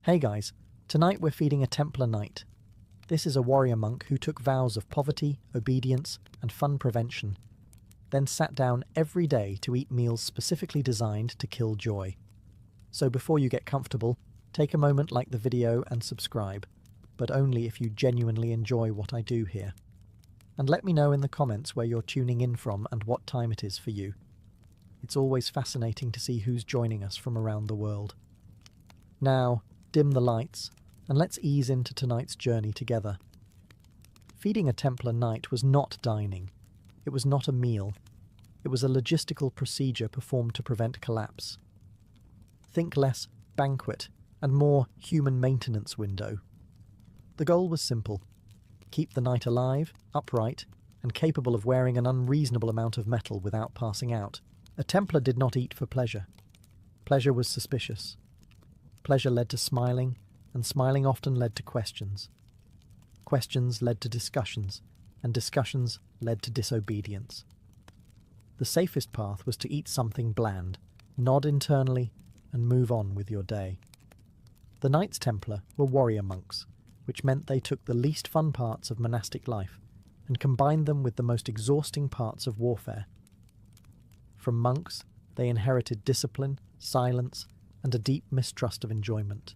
Hey guys, tonight we're feeding a Templar knight. This is a warrior monk who took vows of poverty, obedience, and fun prevention, then sat down every day to eat meals specifically designed to kill joy. So before you get comfortable, take a moment, like the video and subscribe, but only if you genuinely enjoy what I do here. And let me know in the comments where you're tuning in from and what time it is for you. It's always fascinating to see who's joining us from around the world. Now, dim the lights, and let's ease into tonight's journey together. Feeding a Templar knight was not dining. It was not a meal. It was a logistical procedure performed to prevent collapse. Think less banquet and more human maintenance window. The goal was simple: keep the knight alive, upright, and capable of wearing an unreasonable amount of metal without passing out. A Templar did not eat for pleasure. Pleasure was suspicious. Pleasure led to smiling, and smiling often led to questions. Questions led to discussions, and discussions led to disobedience. The safest path was to eat something bland, nod internally, and move on with your day. The Knights Templar were warrior monks, which meant they took the least fun parts of monastic life and combined them with the most exhausting parts of warfare. From monks, they inherited discipline, silence, and a deep mistrust of enjoyment.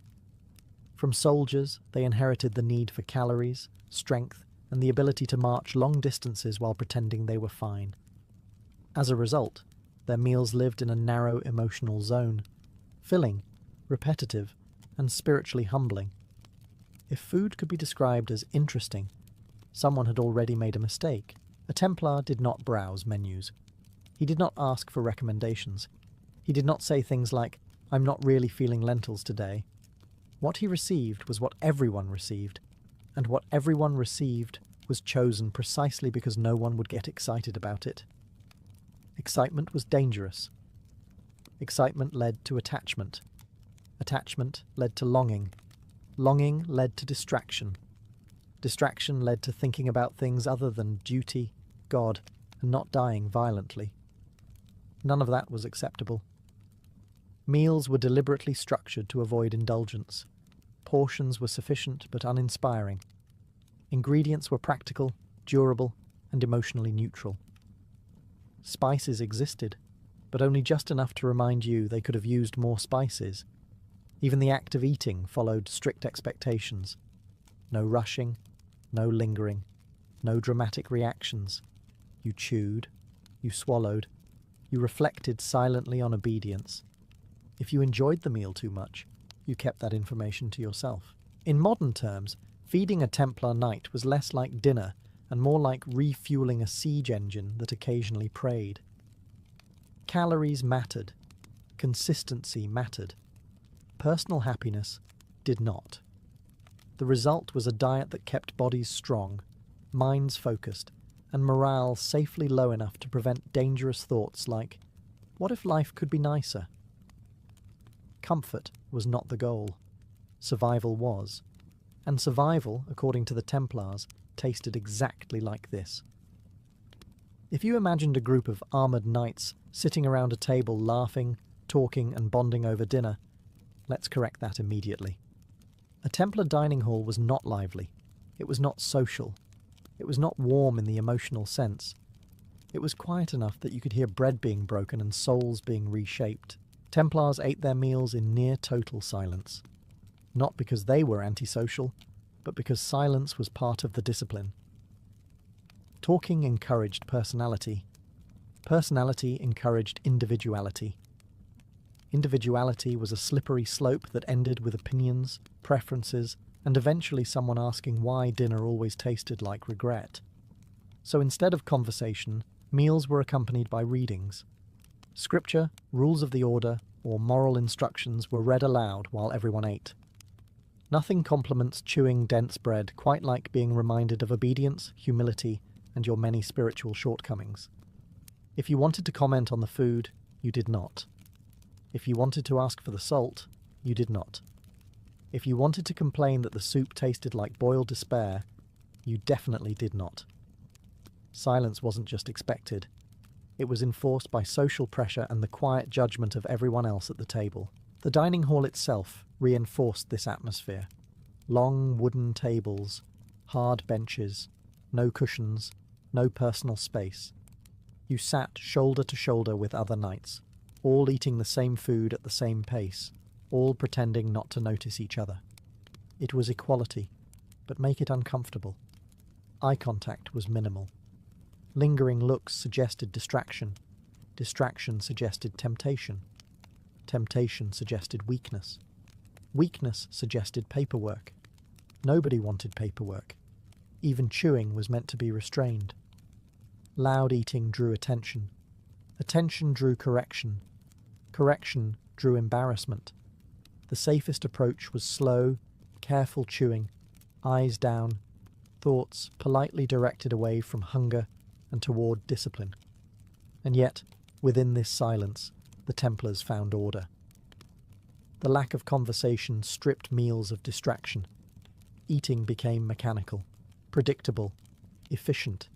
From soldiers, they inherited the need for calories, strength, and the ability to march long distances while pretending they were fine. As a result, their meals lived in a narrow emotional zone, filling, repetitive, and spiritually humbling. If food could be described as interesting, someone had already made a mistake. A Templar did not browse menus. He did not ask for recommendations. He did not say things like, "I'm not really feeling lentils today." What he received was what everyone received, and what everyone received was chosen precisely because no one would get excited about it. Excitement was dangerous. Excitement led to attachment. Attachment led to longing. Longing led to distraction. Distraction led to thinking about things other than duty, God, and not dying violently. None of that was acceptable. Meals were deliberately structured to avoid indulgence. Portions were sufficient but uninspiring. Ingredients were practical, durable, and emotionally neutral. Spices existed, but only just enough to remind you they could have used more spices. Even the act of eating followed strict expectations. No rushing, no lingering, no dramatic reactions. You chewed, you swallowed, you reflected silently on obedience. If you enjoyed the meal too much, you kept that information to yourself. In modern terms, feeding a Templar knight was less like dinner and more like refueling a siege engine that occasionally prayed. Calories mattered. Consistency mattered. Personal happiness did not. The result was a diet that kept bodies strong, minds focused, and morale safely low enough to prevent dangerous thoughts like, what if life could be nicer? Comfort was not the goal. Survival was. And survival, according to the Templars, tasted exactly like this. If you imagined a group of armoured knights sitting around a table laughing, talking, and bonding over dinner, let's correct that immediately. A Templar dining hall was not lively. It was not social. It was not warm in the emotional sense. It was quiet enough that you could hear bread being broken and souls being reshaped. Templars ate their meals in near total silence. Not because they were antisocial, but because silence was part of the discipline. Talking encouraged personality. Personality encouraged individuality. Individuality was a slippery slope that ended with opinions, preferences, and eventually someone asking why dinner always tasted like regret. So instead of conversation, meals were accompanied by readings. Scripture, rules of the order, or moral instructions were read aloud while everyone ate. Nothing compliments chewing dense bread quite like being reminded of obedience, humility, and your many spiritual shortcomings. If you wanted to comment on the food, you did not. If you wanted to ask for the salt, you did not. If you wanted to complain that the soup tasted like boiled despair, you definitely did not. Silence wasn't just expected. It was enforced by social pressure and the quiet judgment of everyone else at the table. The dining hall itself, reinforced this atmosphere. Long wooden tables, hard benches, no cushions, no personal space. You sat shoulder to shoulder with other knights, all eating the same food at the same pace, all pretending not to notice each other. It was equality, but make it uncomfortable. Eye contact was minimal. Lingering looks suggested distraction. Distraction suggested temptation. Temptation suggested weakness. Weakness suggested paperwork. Nobody wanted paperwork. Even chewing was meant to be restrained. Loud eating drew attention. Attention drew correction. Correction drew embarrassment. The safest approach was slow, careful chewing, eyes down, thoughts politely directed away from hunger and toward discipline. And yet, within this silence, the Templars found order. The lack of conversation stripped meals of distraction. Eating became mechanical, predictable, efficient.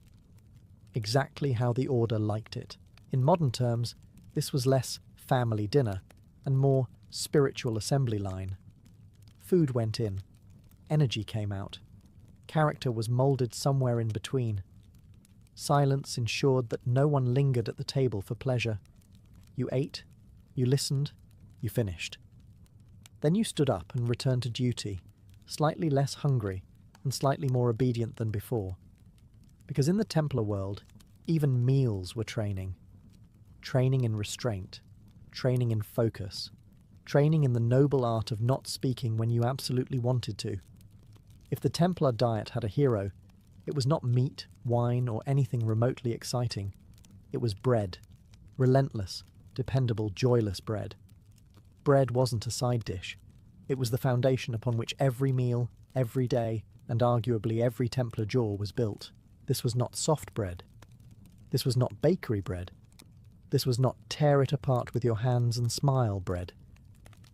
Exactly how the order liked it. In modern terms, this was less family dinner and more spiritual assembly line. Food went in. Energy came out. Character was moulded somewhere in between. Silence ensured that no one lingered at the table for pleasure. You ate, you listened, you finished. Then you stood up and returned to duty, slightly less hungry and slightly more obedient than before. Because in the Templar world, even meals were training. Training in restraint, training in focus, training in the noble art of not speaking when you absolutely wanted to. If the Templar diet had a hero, it was not meat, wine, or anything remotely exciting. It was bread. Relentless, dependable, joyless bread. Bread wasn't a side dish. It was the foundation upon which every meal, every day, and arguably every Templar jaw was built. This was not soft bread. This was not bakery bread. This was not tear it apart with your hands and smile bread.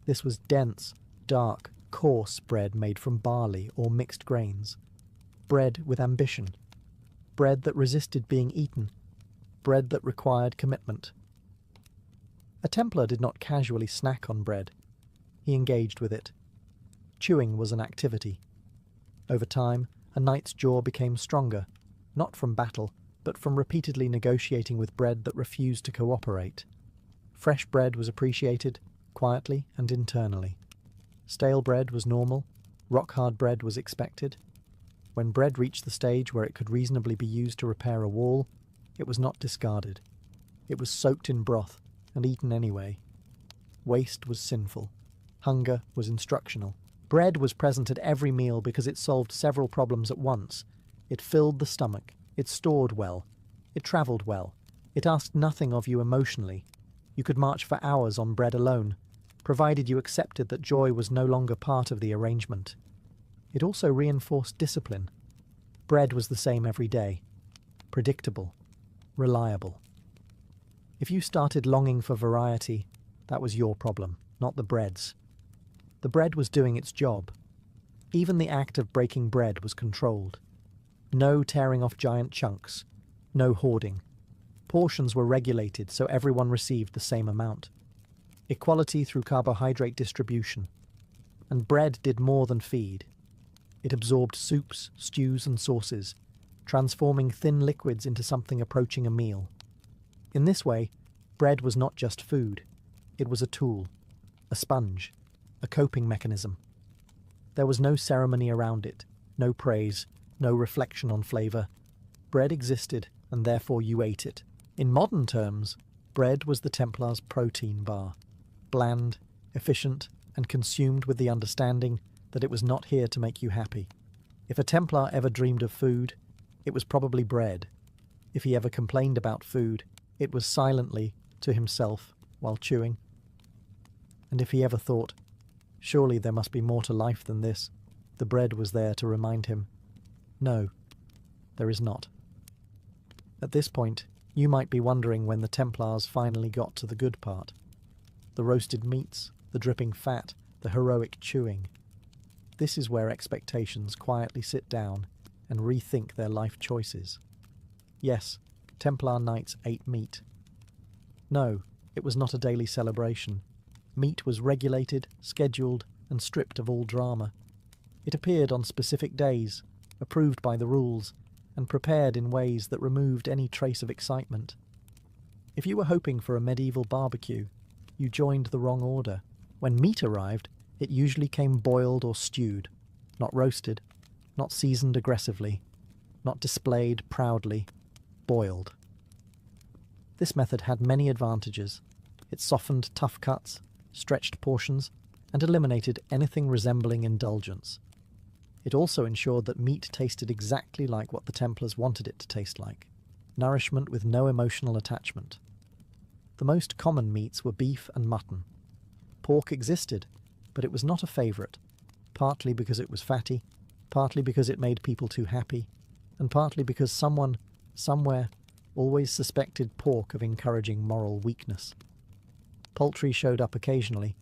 This was dense, dark, coarse bread made from barley or mixed grains. Bread with ambition. Bread that resisted being eaten. Bread that required commitment. A Templar did not casually snack on bread. He engaged with it. Chewing was an activity. Over time, a knight's jaw became stronger, not from battle, but from repeatedly negotiating with bread that refused to cooperate. Fresh bread was appreciated, quietly and internally. Stale bread was normal, rock-hard bread was expected. When bread reached the stage where it could reasonably be used to repair a wall, it was not discarded. It was soaked in broth and eaten anyway. Waste was sinful. Hunger was instructional. Bread was present at every meal because it solved several problems at once. It filled the stomach. It stored well. It travelled well. It asked nothing of you emotionally. You could march for hours on bread alone, provided you accepted that joy was no longer part of the arrangement. It also reinforced discipline. Bread was the same every day. Predictable. Reliable. If you started longing for variety, that was your problem, not the bread's. The bread was doing its job. Even the act of breaking bread was controlled. No tearing off giant chunks. No hoarding. Portions were regulated so everyone received the same amount. Equality through carbohydrate distribution. And bread did more than feed. It absorbed soups, stews, and sauces, transforming thin liquids into something approaching a meal. In this way, bread was not just food. It was a tool, a sponge, a coping mechanism. There was no ceremony around it, no praise, no reflection on flavour. Bread existed, and therefore you ate it. In modern terms, bread was the Templar's protein bar. Bland, efficient, and consumed with the understanding that it was not here to make you happy. If a Templar ever dreamed of food, it was probably bread. If he ever complained about food, it was silently, to himself, while chewing. And if he ever thought, surely there must be more to life than this, the bread was there to remind him, no, there is not. At this point, you might be wondering when the Templars finally got to the good part. The roasted meats, the dripping fat, the heroic chewing. This is where expectations quietly sit down and rethink their life choices. Yes, Templar knights ate meat. No, it was not a daily celebration. Meat was regulated, scheduled, and stripped of all drama. It appeared on specific days, approved by the rules, and prepared in ways that removed any trace of excitement. If you were hoping for a medieval barbecue, you joined the wrong order. When meat arrived, it usually came boiled or stewed, not roasted, not seasoned aggressively, not displayed proudly, boiled. This method had many advantages. It softened tough cuts, stretched portions, and eliminated anything resembling indulgence. It also ensured that meat tasted exactly like what the Templars wanted it to taste like, nourishment with no emotional attachment. The most common meats were beef and mutton. Pork existed, but it was not a favourite, partly because it was fatty, partly because it made people too happy, and partly because someone, somewhere, always suspected pork of encouraging moral weakness. Poultry showed up occasionally,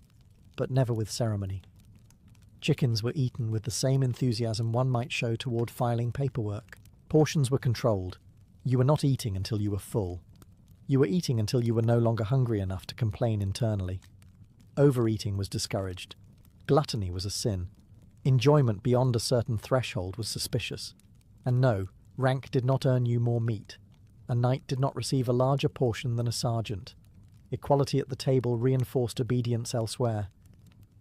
but never with ceremony. Chickens were eaten with the same enthusiasm one might show toward filing paperwork. Portions were controlled. You were not eating until you were full. You were eating until you were no longer hungry enough to complain internally. Overeating was discouraged. Gluttony was a sin. Enjoyment beyond a certain threshold was suspicious. And no, rank did not earn you more meat. A knight did not receive a larger portion than a sergeant. Equality at the table reinforced obedience elsewhere.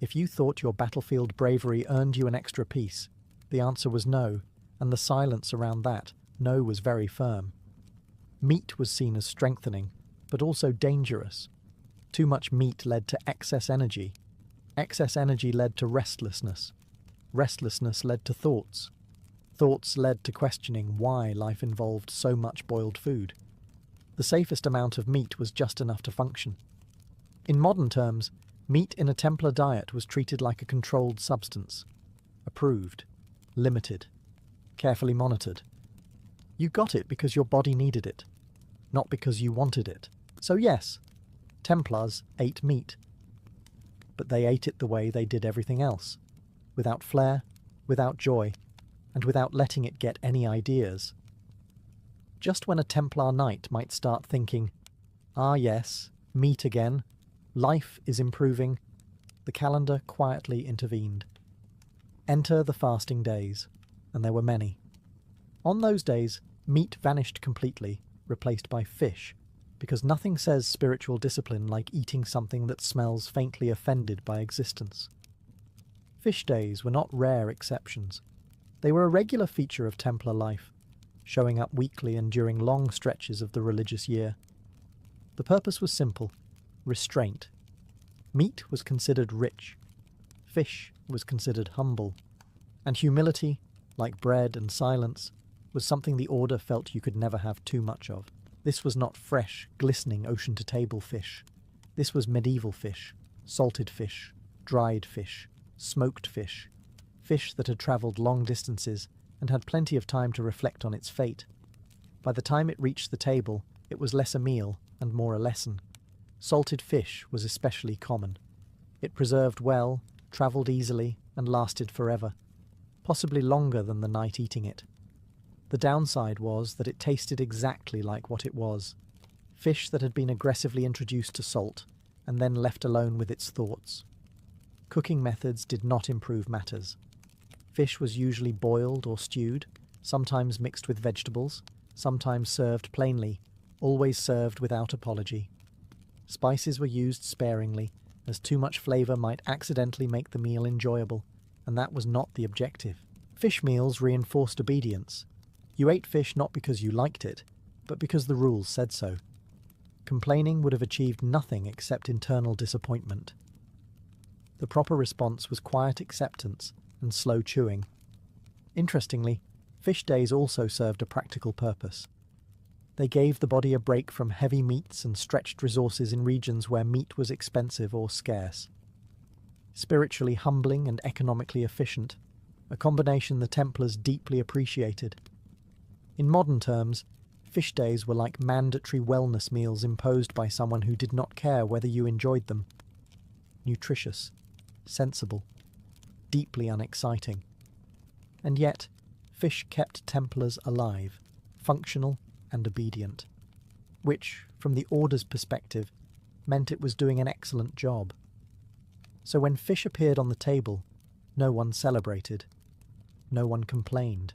If you thought your battlefield bravery earned you an extra piece, the answer was no, and the silence around that no was very firm. Meat was seen as strengthening, but also dangerous. Too much meat led to excess energy. Excess energy led to restlessness. Restlessness led to thoughts. Thoughts led to questioning why life involved so much boiled food. The safest amount of meat was just enough to function. In modern terms, meat in a Templar diet was treated like a controlled substance. Approved. Limited. Carefully monitored. You got it because your body needed it, not because you wanted it. So yes, Templars ate meat. But they ate it the way they did everything else. Without flair, without joy, and without letting it get any ideas. Just when a Templar knight might start thinking, "Ah yes, meat again, life is improving," the calendar quietly intervened. Enter the fasting days, and there were many. On those days, meat vanished completely, replaced by fish, because nothing says spiritual discipline like eating something that smells faintly offended by existence. Fish days were not rare exceptions. They were a regular feature of Templar life, showing up weekly and during long stretches of the religious year. The purpose was simple: restraint. Meat was considered rich. Fish was considered humble. And humility, like bread and silence, was something the Order felt you could never have too much of. This was not fresh, glistening ocean-to-table fish. This was medieval fish, salted fish, dried fish, smoked fish, fish that had travelled long distances and had plenty of time to reflect on its fate. By the time it reached the table, it was less a meal and more a lesson. Salted fish was especially common. It preserved well, travelled easily, and lasted forever, possibly longer than the night eating it. The downside was that it tasted exactly like what it was: fish that had been aggressively introduced to salt and then left alone with its thoughts. Cooking methods did not improve matters. Fish was usually boiled or stewed, sometimes mixed with vegetables, sometimes served plainly, always served without apology. Spices were used sparingly, as too much flavour might accidentally make the meal enjoyable, and that was not the objective. Fish meals reinforced obedience. You ate fish not because you liked it, but because the rules said so. Complaining would have achieved nothing except internal disappointment. The proper response was quiet acceptance and slow chewing. Interestingly, fish days also served a practical purpose. They gave the body a break from heavy meats and stretched resources in regions where meat was expensive or scarce. Spiritually humbling and economically efficient, a combination the Templars deeply appreciated. In modern terms, fish days were like mandatory wellness meals imposed by someone who did not care whether you enjoyed them. Nutritious, sensible, deeply unexciting. And yet, fish kept Templars alive, functional and obedient, which, from the Order's perspective, meant it was doing an excellent job. So when fish appeared on the table, no one celebrated. No one complained.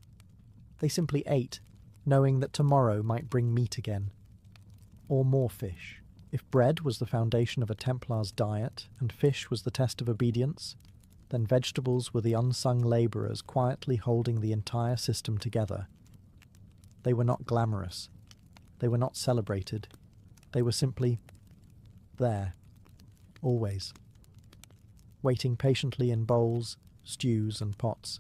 They simply ate, knowing that tomorrow might bring meat again. Or more fish. If bread was the foundation of a Templar's diet and fish was the test of obedience, then vegetables were the unsung labourers quietly holding the entire system together. They were not glamorous. They were not celebrated. They were simply there. Always. Waiting patiently in bowls, stews and pots,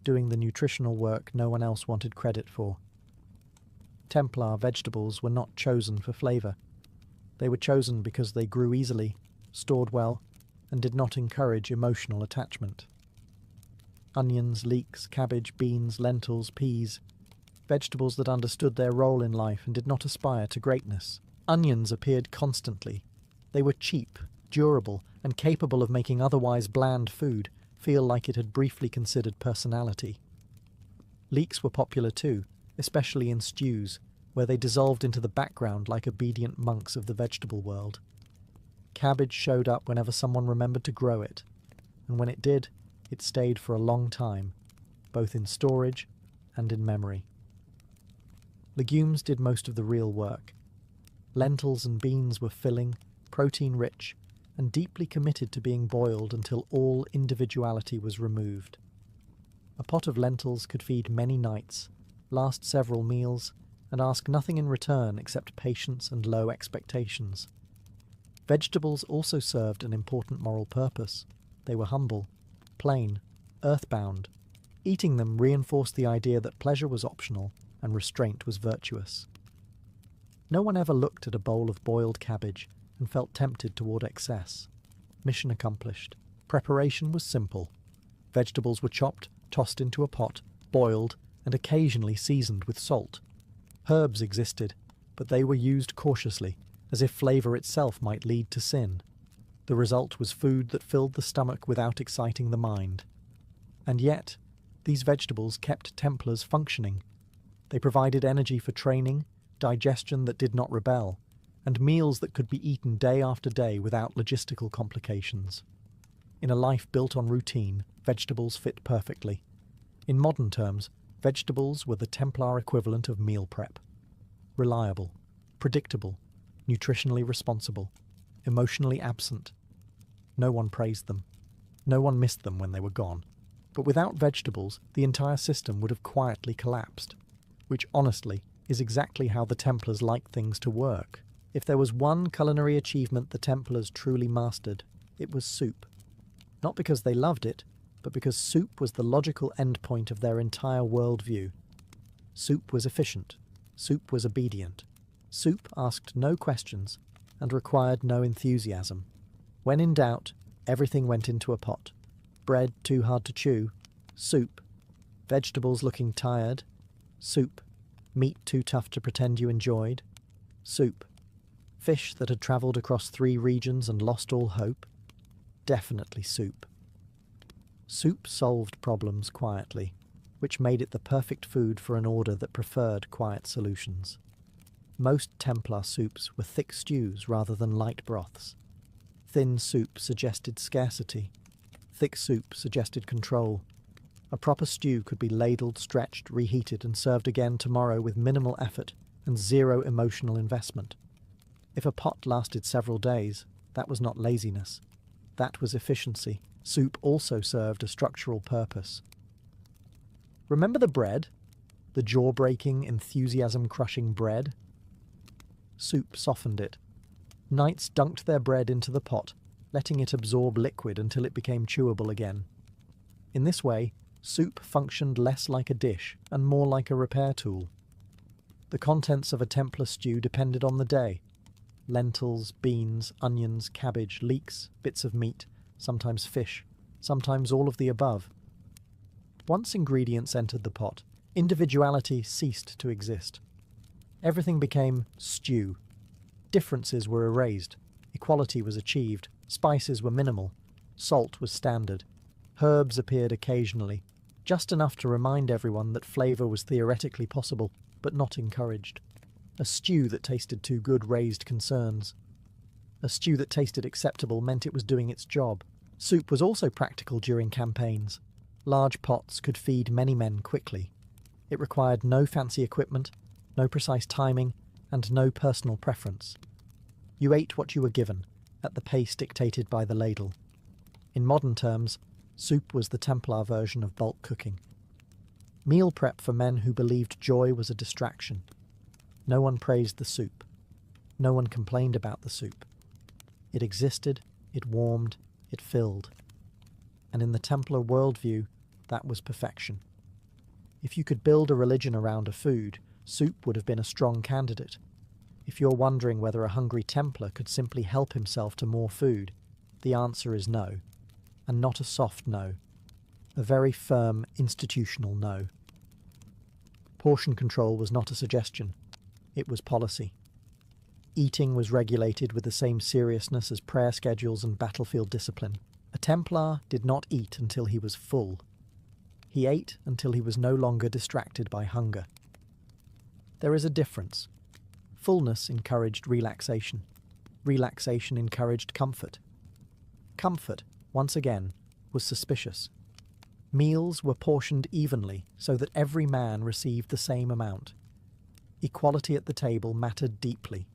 doing the nutritional work no one else wanted credit for. Templar vegetables were not chosen for flavour. They were chosen because they grew easily, stored well, and did not encourage emotional attachment. Onions, leeks, cabbage, beans, lentils, peas, vegetables that understood their role in life and did not aspire to greatness. Onions appeared constantly. They were cheap, durable, and capable of making otherwise bland food feel like it had briefly considered personality. Leeks were popular too, especially in stews, where they dissolved into the background like obedient monks of the vegetable world. Cabbage showed up whenever someone remembered to grow it, and when it did, it stayed for a long time, both in storage and in memory. Legumes did most of the real work. Lentils and beans were filling, protein-rich, and deeply committed to being boiled until all individuality was removed. A pot of lentils could feed many nights, last several meals, and ask nothing in return except patience and low expectations. Vegetables also served an important moral purpose. They were humble, plain, earthbound. Eating them reinforced the idea that pleasure was optional and restraint was virtuous. No one ever looked at a bowl of boiled cabbage and felt tempted toward excess. Mission accomplished. Preparation was simple. Vegetables were chopped, tossed into a pot, boiled, and occasionally seasoned with salt. Herbs existed, but they were used cautiously, as if flavour itself might lead to sin. The result was food that filled the stomach without exciting the mind. And yet, these vegetables kept Templars functioning. They provided energy for training, digestion that did not rebel, and meals that could be eaten day after day without logistical complications. In a life built on routine, vegetables fit perfectly. In modern terms, vegetables were the Templar equivalent of meal prep. Reliable, predictable, nutritionally responsible, emotionally absent. No one praised them. No one missed them when they were gone. But without vegetables, the entire system would have quietly collapsed, which honestly is exactly how the Templars like things to work. If there was one culinary achievement the Templars truly mastered, it was soup. Not because they loved it, but because soup was the logical endpoint of their entire worldview. Soup was efficient. Soup was obedient. Soup asked no questions and required no enthusiasm. When in doubt, everything went into a pot. Bread too hard to chew, soup. Vegetables looking tired, soup. Meat too tough to pretend you enjoyed, soup. Fish that had travelled across 3 regions and lost all hope, definitely soup. Soup solved problems quietly, which made it the perfect food for an order that preferred quiet solutions. Most Templar soups were thick stews rather than light broths. Thin soup suggested scarcity. Thick soup suggested control. A proper stew could be ladled, stretched, reheated, and served again tomorrow with minimal effort and zero emotional investment. If a pot lasted several days, that was not laziness. That was efficiency. Soup also served a structural purpose. Remember the bread? The jaw-breaking, enthusiasm-crushing bread? Soup softened it. Knights dunked their bread into the pot, letting it absorb liquid until it became chewable again. In this way, soup functioned less like a dish and more like a repair tool. The contents of a Templar stew depended on the day. Lentils, beans, onions, cabbage, leeks, bits of meat, sometimes fish, sometimes all of the above. Once ingredients entered the pot, individuality ceased to exist. Everything became stew. Differences were erased, equality was achieved, spices were minimal, salt was standard, herbs appeared occasionally, just enough to remind everyone that flavour was theoretically possible, but not encouraged. A stew that tasted too good raised concerns. A stew that tasted acceptable meant it was doing its job. Soup was also practical during campaigns. Large pots could feed many men quickly. It required no fancy equipment, no precise timing, and no personal preference. You ate what you were given, at the pace dictated by the ladle. In modern terms, soup was the Templar version of bulk cooking. Meal prep for men who believed joy was a distraction. No one praised the soup. No one complained about the soup. It existed, it warmed, it filled. And in the Templar worldview, that was perfection. If you could build a religion around a food, soup would have been a strong candidate. If you're wondering whether a hungry Templar could simply help himself to more food, the answer is no. And not a soft no. A very firm, institutional no. Portion control was not a suggestion. It was policy. Eating was regulated with the same seriousness as prayer schedules and battlefield discipline. A Templar did not eat until he was full. He ate until he was no longer distracted by hunger. There is a difference. Fullness encouraged relaxation. Relaxation encouraged comfort. Comfort, once again, was suspicious. Meals were portioned evenly so that every man received the same amount. Equality at the table mattered deeply.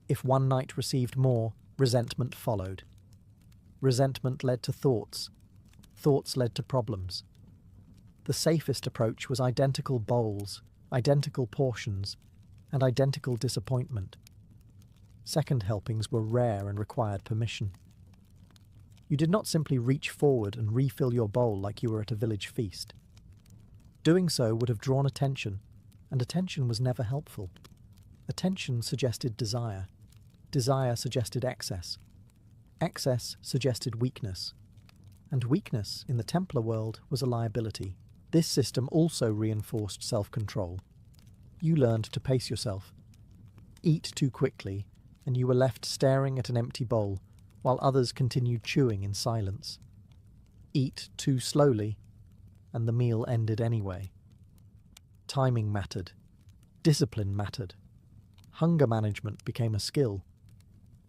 If one knight received more, resentment followed. Resentment led to thoughts. Thoughts led to problems. The safest approach was identical bowls, identical portions, and identical disappointment. Second helpings were rare and required permission. You did not simply reach forward and refill your bowl like you were at a village feast. Doing so would have drawn attention, and attention was never helpful. Attention suggested desire. Desire suggested excess. Excess suggested weakness. And weakness, in the Templar world, was a liability. This system also reinforced self-control. You learned to pace yourself. Eat too quickly, and you were left staring at an empty bowl, while others continued chewing in silence. Eat too slowly, and the meal ended anyway. Timing mattered. Discipline mattered. Hunger management became a skill.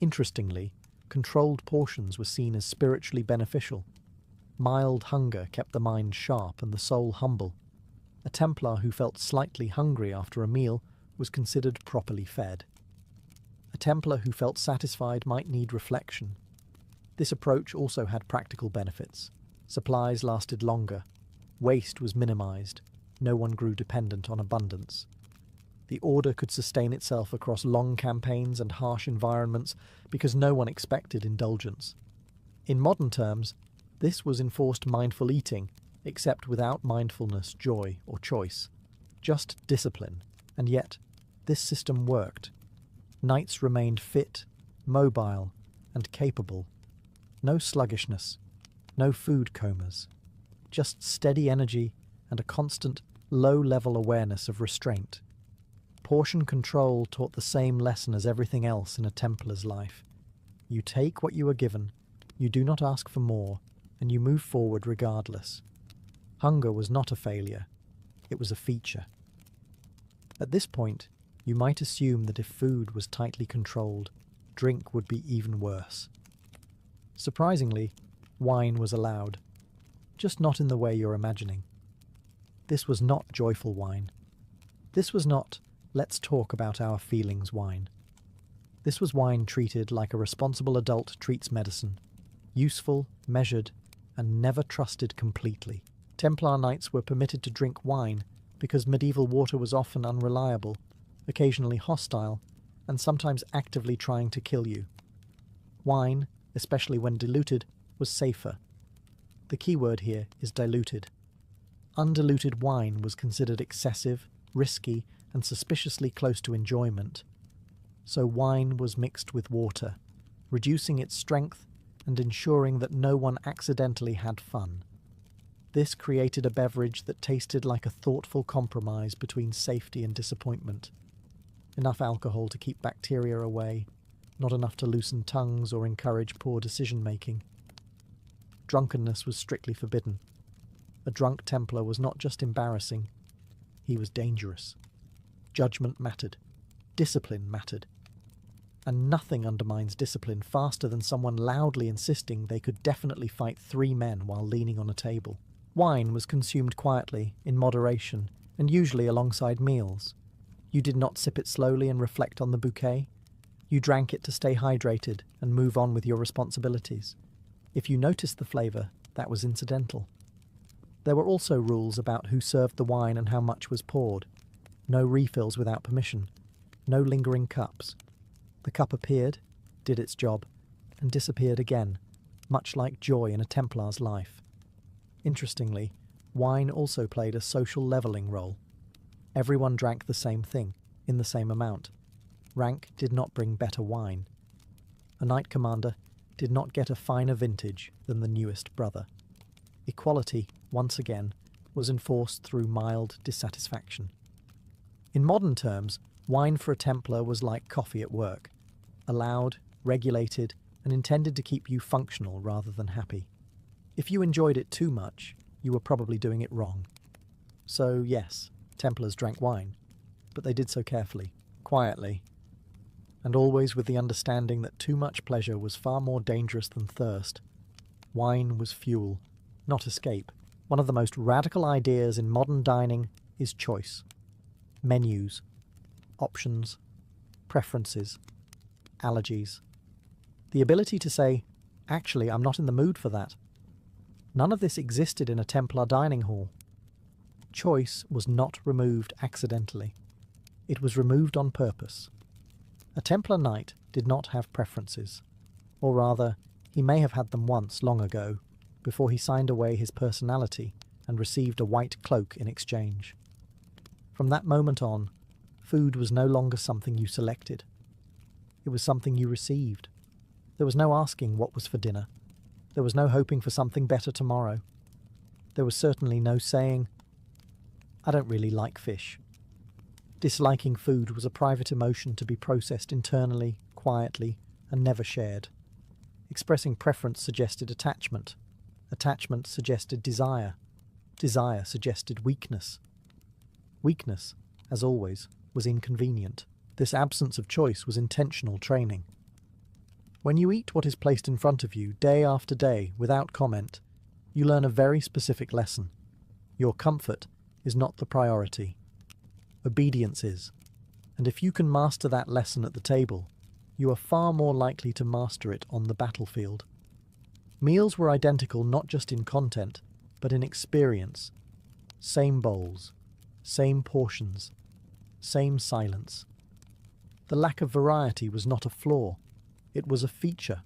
Interestingly, controlled portions were seen as spiritually beneficial. Mild hunger kept the mind sharp and the soul humble. A Templar who felt slightly hungry after a meal was considered properly fed. A Templar who felt satisfied might need reflection. This approach also had practical benefits. Supplies lasted longer. Waste was minimized. No one grew dependent on abundance. The order could sustain itself across long campaigns and harsh environments because no one expected indulgence. In modern terms, this was enforced mindful eating, except without mindfulness, joy, or choice. Just discipline, and yet this system worked. Knights remained fit, mobile, and capable. No sluggishness, no food comas. Just steady energy and a constant, low-level awareness of restraint. Portion control taught the same lesson as everything else in a Templar's life. You take what you are given, you do not ask for more, and you move forward regardless. Hunger was not a failure, it was a feature. At this point, you might assume that if food was tightly controlled, drink would be even worse. Surprisingly, wine was allowed, just not in the way you're imagining. This was not joyful wine. This was not, let's talk about our feelings wine. This was wine treated like a responsible adult treats medicine, useful, measured, and never trusted completely. Templar knights were permitted to drink wine because medieval water was often unreliable, occasionally hostile, and sometimes actively trying to kill you. Wine, especially when diluted, was safer. The key word here is diluted. Undiluted wine was considered excessive, risky, and suspiciously close to enjoyment. So wine was mixed with water, reducing its strength and ensuring that no one accidentally had fun. This created a beverage that tasted like a thoughtful compromise between safety and disappointment. Enough alcohol to keep bacteria away, not enough to loosen tongues or encourage poor decision-making. Drunkenness was strictly forbidden. A drunk Templar was not just embarrassing, he was dangerous. Judgment mattered. Discipline mattered. and nothing undermines discipline faster than someone loudly insisting they could definitely fight 3 men while leaning on a table. Wine was consumed quietly, in moderation, and usually alongside meals. You did not sip it slowly and reflect on the bouquet. You drank it to stay hydrated and move on with your responsibilities. If you noticed the flavour, that was incidental. There were also rules about who served the wine and how much was poured. No refills without permission. No lingering cups. The cup appeared, did its job, and disappeared again, much like joy in a Templar's life. Interestingly, wine also played a social levelling role. Everyone drank the same thing, in the same amount. Rank did not bring better wine. A knight commander did not get a finer vintage than the newest brother. Equality, once again, was enforced through mild dissatisfaction. In modern terms, wine for a Templar was like coffee at work, allowed, regulated, and intended to keep you functional rather than happy. If you enjoyed it too much, you were probably doing it wrong. So yes, Templars drank wine, but they did so carefully, quietly, and always with the understanding that too much pleasure was far more dangerous than thirst. Wine was fuel, not escape. One of the most radical ideas in modern dining is choice. Menus, options, preferences, allergies. The ability to say, actually, I'm not in the mood for that. None of this existed in a Templar dining hall. Choice was not removed accidentally. It was removed on purpose. A Templar knight did not have preferences. Or rather, he may have had them once long ago, before he signed away his personality and received a white cloak in exchange. From that moment on, food was no longer something you selected. It was something you received. There was no asking what was for dinner. There was no hoping for something better tomorrow. There was certainly no saying, I don't really like fish. Disliking food was a private emotion to be processed internally, quietly, and never shared. Expressing preference suggested attachment. Attachment suggested desire. Desire suggested weakness. Weakness, as always, was inconvenient. This absence of choice was intentional training. When you eat what is placed in front of you day after day without comment, you learn a very specific lesson. Your comfort is not the priority. Obedience is. And if you can master that lesson at the table, you are far more likely to master it on the battlefield. Meals were identical not just in content, but in experience. Same bowls, same portions, same silence. The lack of variety was not a flaw, it was a feature.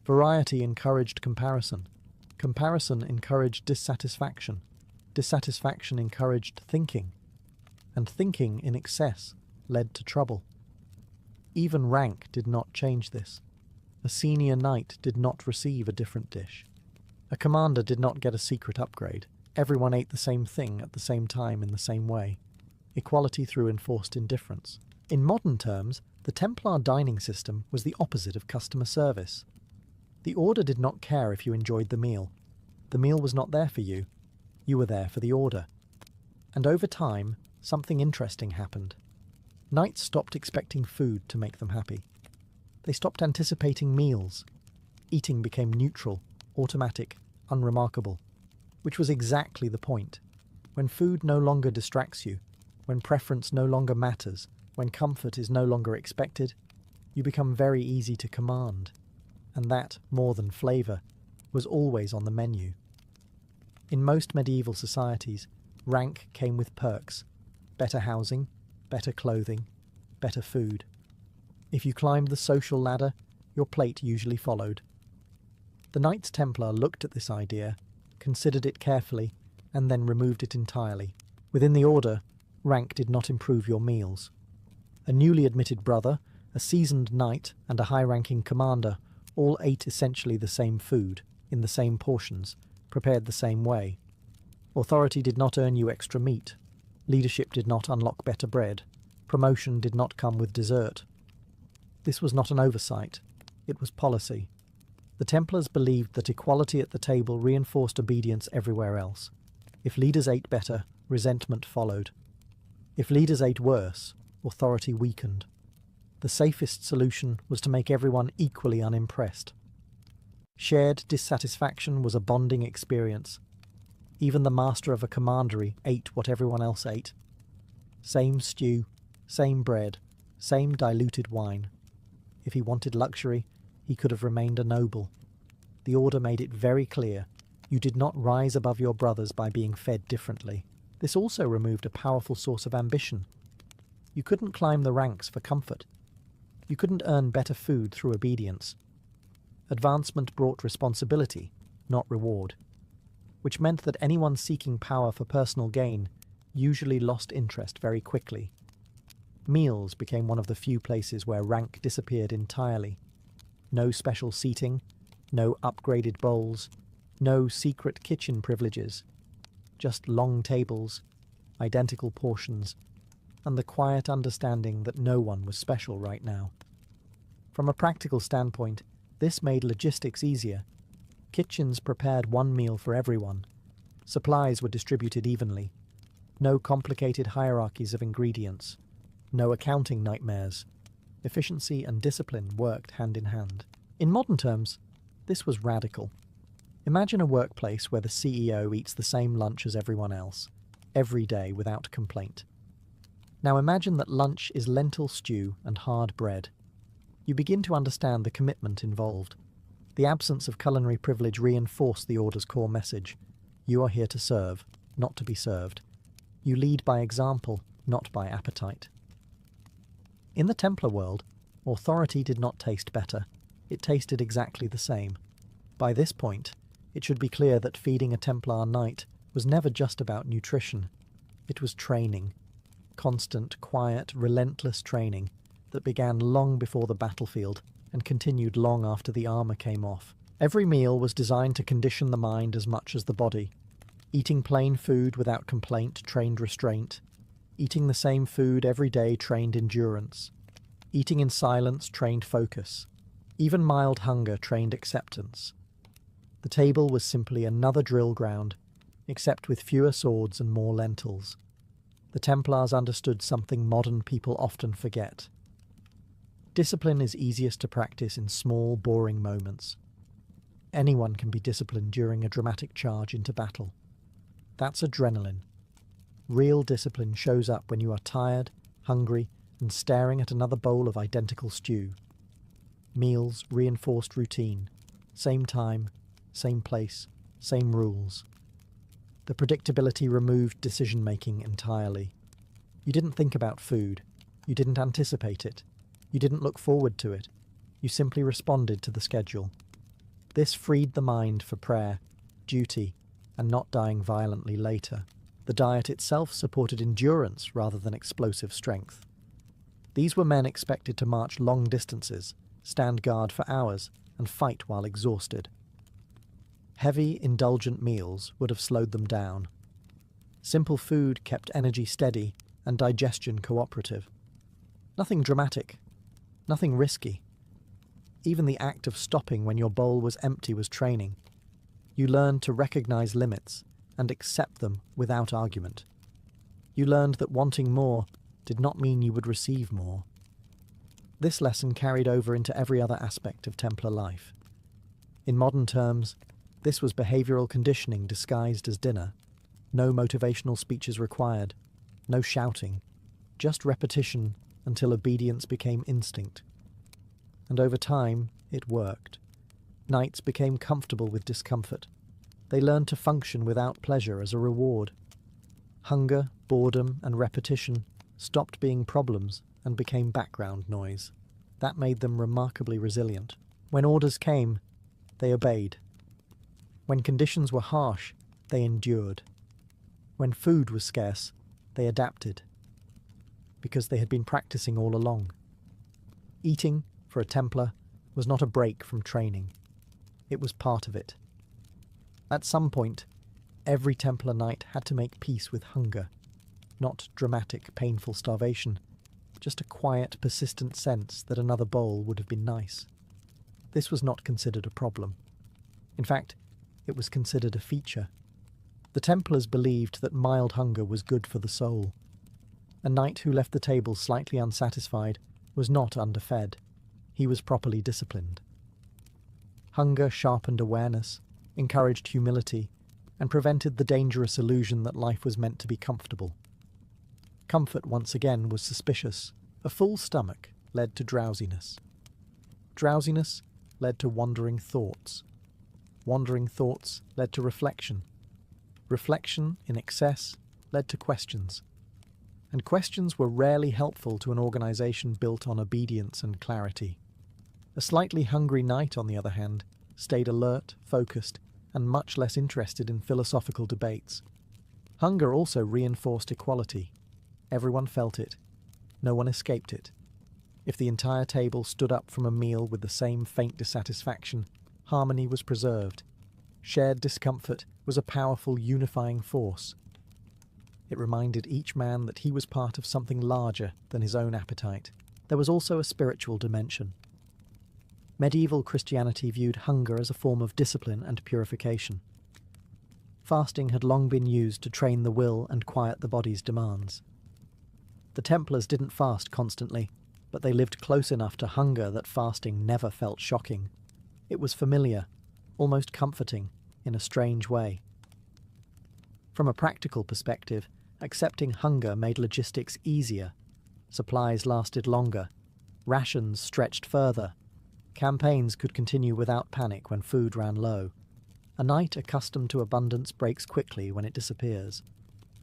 Variety encouraged comparison. Comparison encouraged dissatisfaction. Dissatisfaction encouraged thinking. And thinking in excess led to trouble. Even rank did not change this. A senior knight did not receive a different dish. A commander did not get a secret upgrade. Everyone ate the same thing at the same time in the same way. Equality through enforced indifference. In modern terms, the Templar dining system was the opposite of customer service. The order did not care if you enjoyed the meal. The meal was not there for you. You were there for the order. And over time, something interesting happened. Knights stopped expecting food to make them happy. They stopped anticipating meals. Eating became neutral, automatic, unremarkable. Which was exactly the point. When food no longer distracts you, when preference no longer matters, when comfort is no longer expected, you become very easy to command. And that, more than flavour, was always on the menu. In most medieval societies, rank came with perks. Better housing, better clothing, better food. If you climbed the social ladder, your plate usually followed. The Knights Templar looked at this idea, considered it carefully, and then removed it entirely. Within the order, rank did not improve your meals. A newly admitted brother, a seasoned knight, and a high-ranking commander all ate essentially the same food, in the same portions, prepared the same way. Authority did not earn you extra meat. Leadership did not unlock better bread. Promotion did not come with dessert. This was not an oversight. It was policy. The Templars believed that equality at the table reinforced obedience everywhere else. If leaders ate better, resentment followed. If leaders ate worse, authority weakened. The safest solution was to make everyone equally unimpressed. Shared dissatisfaction was a bonding experience. Even the master of a commandery ate what everyone else ate. Same stew, same bread, same diluted wine. If he wanted luxury, he could have remained a noble. The order made it very clear, you did not rise above your brothers by being fed differently. This also removed a powerful source of ambition. You couldn't climb the ranks for comfort. You couldn't earn better food through obedience. Advancement brought responsibility, not reward, which meant that anyone seeking power for personal gain usually lost interest very quickly. Meals became one of the few places where rank disappeared entirely. No special seating, no upgraded bowls, no secret kitchen privileges. Just long tables, identical portions, and the quiet understanding that no one was special right now. From a practical standpoint, this made logistics easier. Kitchens prepared one meal for everyone. Supplies were distributed evenly. No complicated hierarchies of ingredients. No accounting nightmares. Efficiency and discipline worked hand in hand. In modern terms, this was radical. Imagine a workplace where the CEO eats the same lunch as everyone else, every day without complaint. Now imagine that lunch is lentil stew and hard bread. You begin to understand the commitment involved. The absence of culinary privilege reinforced the order's core message. You are here to serve, not to be served. You lead by example, not by appetite. In the Templar world, authority did not taste better. It tasted exactly the same. By this point, it should be clear that feeding a Templar knight was never just about nutrition. It was training. Constant, quiet, relentless training that began long before the battlefield and continued long after the armour came off. Every meal was designed to condition the mind as much as the body. Eating plain food without complaint trained restraint. Eating the same food every day trained endurance. Eating in silence trained focus. Even mild hunger trained acceptance. The table was simply another drill ground, except with fewer swords and more lentils. The Templars understood something modern people often forget. Discipline is easiest to practice in small, boring moments. Anyone can be disciplined during a dramatic charge into battle. That's adrenaline. Real discipline shows up when you are tired, hungry, and staring at another bowl of identical stew. Meals reinforced routine. Same time, same place, same rules. The predictability removed decision-making entirely. You didn't think about food. You didn't anticipate it. You didn't look forward to it. You simply responded to the schedule. This freed the mind for prayer, duty, and not dying violently later. The diet itself supported endurance rather than explosive strength. These were men expected to march long distances, stand guard for hours, and fight while exhausted. Heavy, indulgent meals would have slowed them down. Simple food kept energy steady and digestion cooperative. Nothing dramatic, nothing risky. Even the act of stopping when your bowl was empty was training. You learned to recognize limits and accept them without argument. You learned that wanting more did not mean you would receive more. This lesson carried over into every other aspect of Templar life. In modern terms, this was behavioral conditioning disguised as dinner. No motivational speeches required, no shouting, just repetition until obedience became instinct. And over time, it worked. Knights became comfortable with discomfort. They learned to function without pleasure as a reward. Hunger, boredom, and repetition stopped being problems and became background noise. That made them remarkably resilient. When orders came, they obeyed. When conditions were harsh, they endured. When food was scarce, they adapted. Because they had been practicing all along. Eating, for a Templar, was not a break from training. It was part of it. At some point, every Templar knight had to make peace with hunger. Not dramatic, painful starvation, just a quiet, persistent sense that another bowl would have been nice. This was not considered a problem. In fact, it was considered a feature. The Templars believed that mild hunger was good for the soul. A knight who left the table slightly unsatisfied was not underfed. He was properly disciplined. Hunger sharpened awareness, encouraged humility, and prevented the dangerous illusion that life was meant to be comfortable. Comfort once again was suspicious. A full stomach led to drowsiness. Drowsiness led to wandering thoughts. Wandering thoughts led to reflection. Reflection in excess led to questions. And questions were rarely helpful to an organization built on obedience and clarity. A slightly hungry knight, on the other hand, stayed alert, focused, and much less interested in philosophical debates. Hunger also reinforced equality. Everyone felt it. No one escaped it. If the entire table stood up from a meal with the same faint dissatisfaction, harmony was preserved. Shared discomfort was a powerful unifying force. It reminded each man that he was part of something larger than his own appetite. There was also a spiritual dimension. Medieval Christianity viewed hunger as a form of discipline and purification. Fasting had long been used to train the will and quiet the body's demands. The Templars didn't fast constantly, but they lived close enough to hunger that fasting never felt shocking. It was familiar, almost comforting, in a strange way. From a practical perspective, accepting hunger made logistics easier. Supplies lasted longer. Rations stretched further. Campaigns could continue without panic when food ran low. A knight accustomed to abundance breaks quickly when it disappears.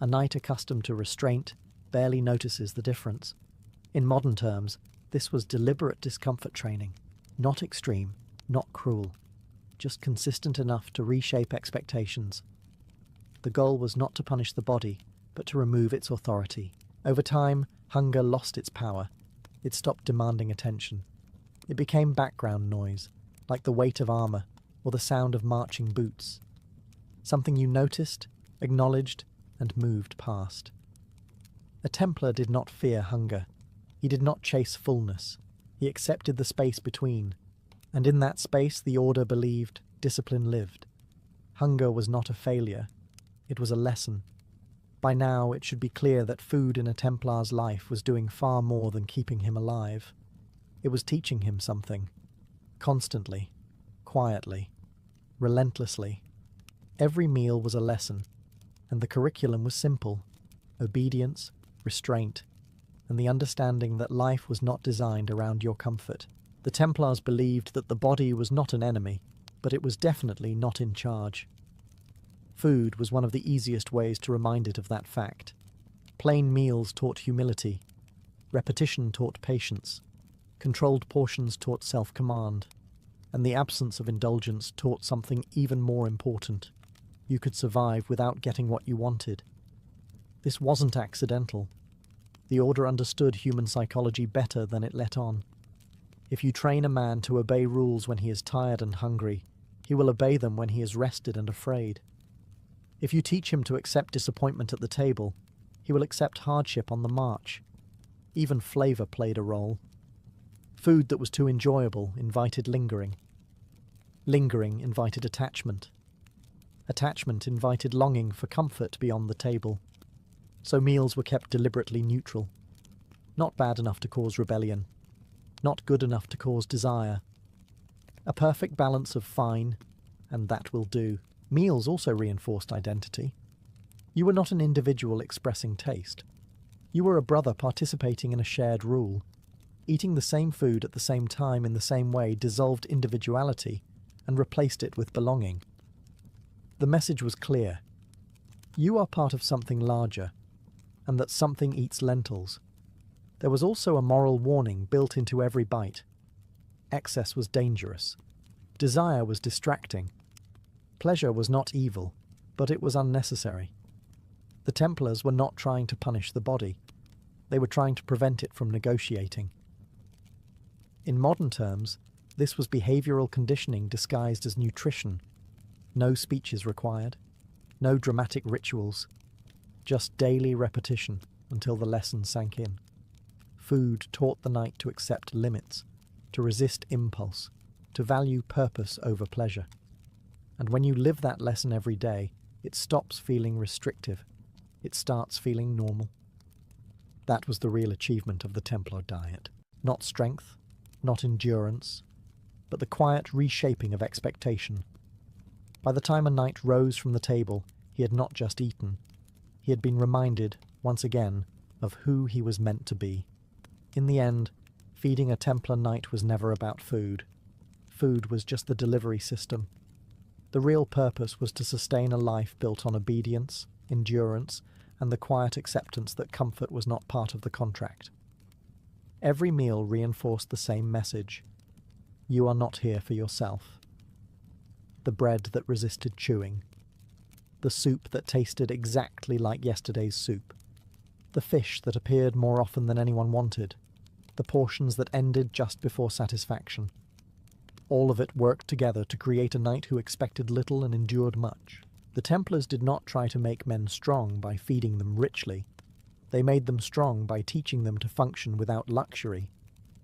A knight accustomed to restraint barely notices the difference. In modern terms, this was deliberate discomfort training, not extreme, not cruel, just consistent enough to reshape expectations. The goal was not to punish the body, but to remove its authority. Over time, hunger lost its power. It stopped demanding attention. It became background noise, like the weight of armor or the sound of marching boots. Something you noticed, acknowledged, and moved past. A Templar did not fear hunger. He did not chase fullness. He accepted the space between, and in that space the Order believed discipline lived. Hunger was not a failure. It was a lesson. By now it should be clear that food in a Templar's life was doing far more than keeping him alive. It was teaching him something. Constantly, quietly, relentlessly. Every meal was a lesson, and the curriculum was simple: obedience, restraint, and the understanding that life was not designed around your comfort. The Templars believed that the body was not an enemy, but it was definitely not in charge. Food was one of the easiest ways to remind it of that fact. Plain meals taught humility. Repetition taught patience. Controlled portions taught self-command. And the absence of indulgence taught something even more important. You could survive without getting what you wanted. This wasn't accidental. The Order understood human psychology better than it let on. If you train a man to obey rules when he is tired and hungry, he will obey them when he is rested and afraid. If you teach him to accept disappointment at the table, he will accept hardship on the march. Even flavor played a role. Food that was too enjoyable invited lingering. Lingering invited attachment. Attachment invited longing for comfort beyond the table. So meals were kept deliberately neutral. Not bad enough to cause rebellion. Not good enough to cause desire. A perfect balance of fine and that will do. Meals also reinforced identity. You were not an individual expressing taste. You were a brother participating in a shared rule. Eating the same food at the same time in the same way dissolved individuality and replaced it with belonging. The message was clear. You are part of something larger, and that something eats lentils. There was also a moral warning built into every bite. Excess was dangerous. Desire was distracting. Pleasure was not evil, but it was unnecessary. The Templars were not trying to punish the body. They were trying to prevent it from negotiating. In modern terms, this was behavioral conditioning disguised as nutrition. No speeches required, no dramatic rituals, just daily repetition until the lesson sank in. Food taught the knight to accept limits, to resist impulse, to value purpose over pleasure. And when you live that lesson every day, it stops feeling restrictive. It starts feeling normal. That was the real achievement of the Templar diet. Not strength, not endurance, but the quiet reshaping of expectation. By the time a knight rose from the table, he had not just eaten. He had been reminded, once again, of who he was meant to be. In the end, feeding a Templar knight was never about food. Food was just the delivery system. The real purpose was to sustain a life built on obedience, endurance, and the quiet acceptance that comfort was not part of the contract. Every meal reinforced the same message. You are not here for yourself. The bread that resisted chewing. The soup that tasted exactly like yesterday's soup. The fish that appeared more often than anyone wanted. The portions that ended just before satisfaction. All of it worked together to create a knight who expected little and endured much. The Templars did not try to make men strong by feeding them richly. They made them strong by teaching them to function without luxury.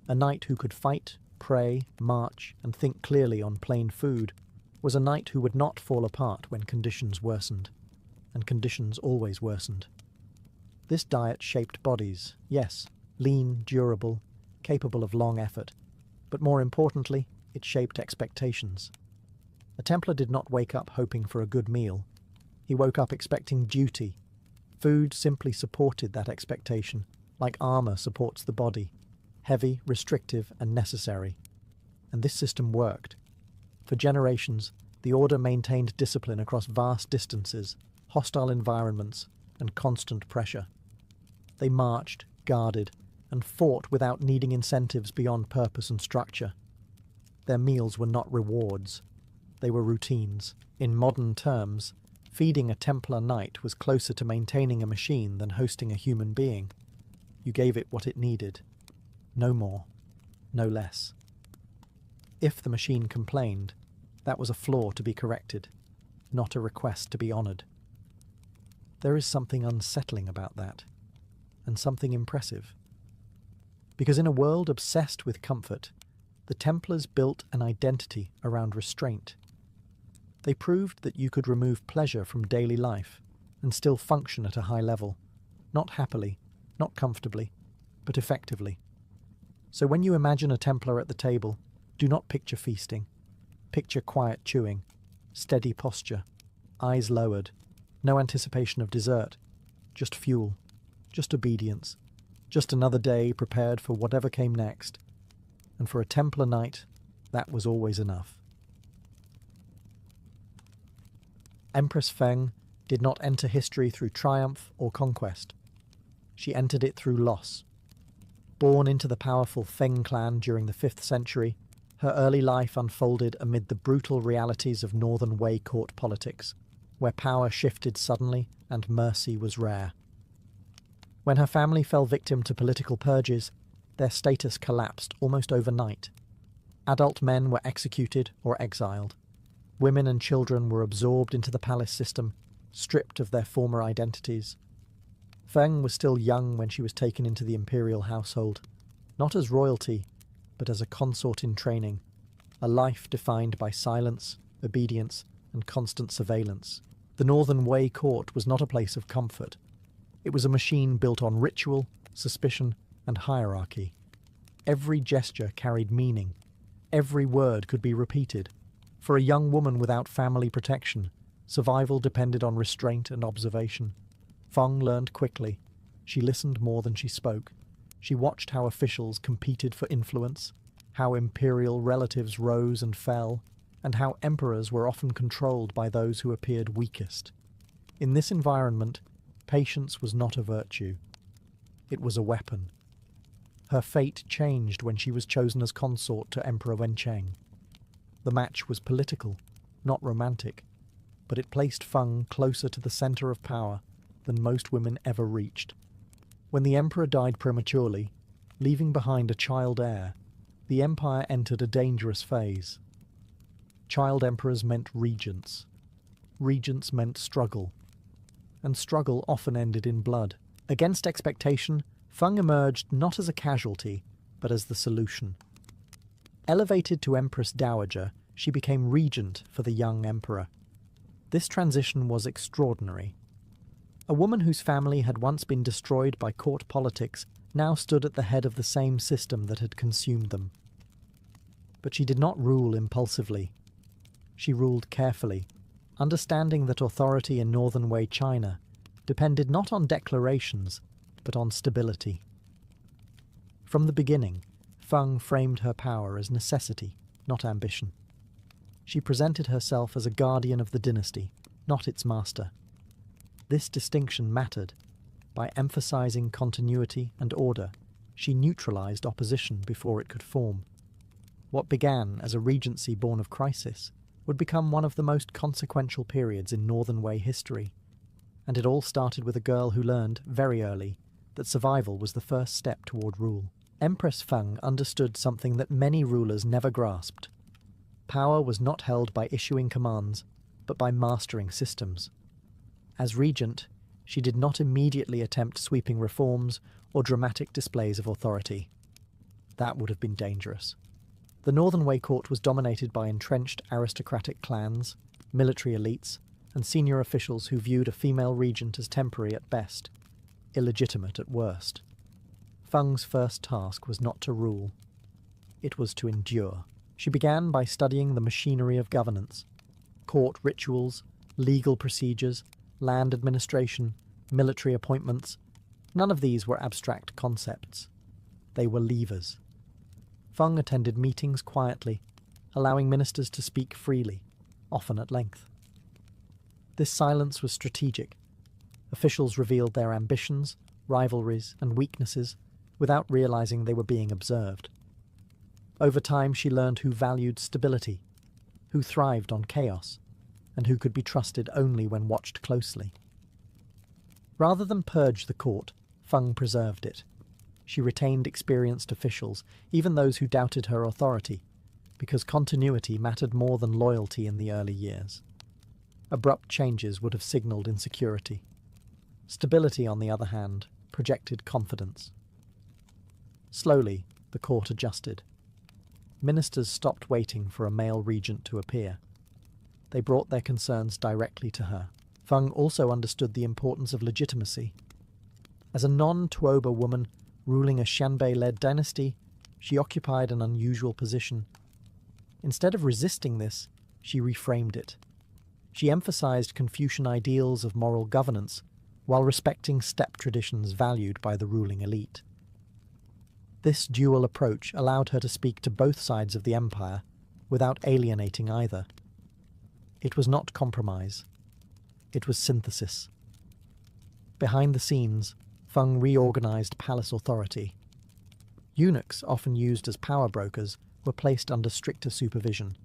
A knight who could fight, pray, march, and think clearly on plain food was a knight who would not fall apart when conditions worsened. And conditions always worsened. This diet shaped bodies, yes, lean, durable, capable of long effort, but more importantly, it shaped expectations. A Templar did not wake up hoping for a good meal. He woke up expecting duty. Food simply supported that expectation, like armor supports the body, heavy, restrictive, and necessary. And this system worked. For generations, the Order maintained discipline across vast distances, hostile environments, and constant pressure. They marched, guarded, and fought without needing incentives beyond purpose and structure. Their meals were not rewards. They were routines. In modern terms, feeding a Templar knight was closer to maintaining a machine than hosting a human being. You gave it what it needed. No more. No less. If the machine complained, that was a flaw to be corrected, not a request to be honoured. There is something unsettling about that, and something impressive. Because in a world obsessed with comfort, the Templars built an identity around restraint. They proved that you could remove pleasure from daily life and still function at a high level, not happily, not comfortably, but effectively. So when you imagine a Templar at the table, do not picture feasting. Picture quiet chewing, steady posture, eyes lowered, no anticipation of dessert, just fuel, just obedience, just another day prepared for whatever came next. And for a Templar knight, that was always enough. Empress Feng did not enter history through triumph or conquest. She entered it through loss. Born into the powerful Feng clan during the 5th century, her early life unfolded amid the brutal realities of Northern Wei court politics, where power shifted suddenly and mercy was rare. When her family fell victim to political purges, their status collapsed almost overnight. Adult men were executed or exiled. Women and children were absorbed into the palace system, stripped of their former identities. Feng was still young when she was taken into the imperial household, not as royalty, but as a consort in training, a life defined by silence, obedience, and constant surveillance. The Northern Wei court was not a place of comfort. It was a machine built on ritual, suspicion, and hierarchy. Every gesture carried meaning. Every word could be repeated. For a young woman without family protection, survival depended on restraint and observation. Feng learned quickly. She listened more than she spoke. She watched how officials competed for influence, how imperial relatives rose and fell, and how emperors were often controlled by those who appeared weakest. In this environment, patience was not a virtue. It was a weapon. Her fate changed when she was chosen as consort to Emperor Wencheng. The match was political, not romantic, but it placed Feng closer to the center of power than most women ever reached. When the emperor died prematurely, leaving behind a child heir, the empire entered a dangerous phase. Child emperors meant regents. Regents meant struggle. And struggle often ended in blood. Against expectation, Feng emerged not as a casualty, but as the solution. Elevated to Empress Dowager, she became regent for the young emperor. This transition was extraordinary. A woman whose family had once been destroyed by court politics now stood at the head of the same system that had consumed them. But she did not rule impulsively. She ruled carefully, understanding that authority in Northern Wei China depended not on declarations, but on stability. From the beginning, Feng framed her power as necessity, not ambition. She presented herself as a guardian of the dynasty, not its master. This distinction mattered. By emphasizing continuity and order, she neutralized opposition before it could form. What began as a regency born of crisis would become one of the most consequential periods in Northern Wei history, and it all started with a girl who learned, very early, that survival was the first step toward rule. Empress Feng understood something that many rulers never grasped. Power was not held by issuing commands, but by mastering systems. As regent, she did not immediately attempt sweeping reforms or dramatic displays of authority. That would have been dangerous. The Northern Wei court was dominated by entrenched aristocratic clans, military elites, and senior officials who viewed a female regent as temporary at best, illegitimate at worst. Feng's first task was not to rule. It was to endure. She began by studying the machinery of governance: court rituals, legal procedures, land administration, military appointments. None of these were abstract concepts. They were levers. Feng attended meetings quietly, allowing ministers to speak freely, often at length. This silence was strategic. Officials revealed their ambitions, rivalries, and weaknesses without realizing they were being observed. Over time, she learned who valued stability, who thrived on chaos, and who could be trusted only when watched closely. Rather than purge the court, Feng preserved it. She retained experienced officials, even those who doubted her authority, because continuity mattered more than loyalty in the early years. Abrupt changes would have signaled insecurity. Stability, on the other hand, projected confidence. Slowly, the court adjusted. Ministers stopped waiting for a male regent to appear. They brought their concerns directly to her. Feng also understood the importance of legitimacy. As a non-Tuoba woman ruling a Xianbei-led dynasty, she occupied an unusual position. Instead of resisting this, she reframed it. She emphasized Confucian ideals of moral governance while respecting steppe traditions valued by the ruling elite. This dual approach allowed her to speak to both sides of the empire without alienating either. It was not compromise. It was synthesis. Behind the scenes, Feng reorganized palace authority. Eunuchs, often used as power brokers, were placed under stricter supervision.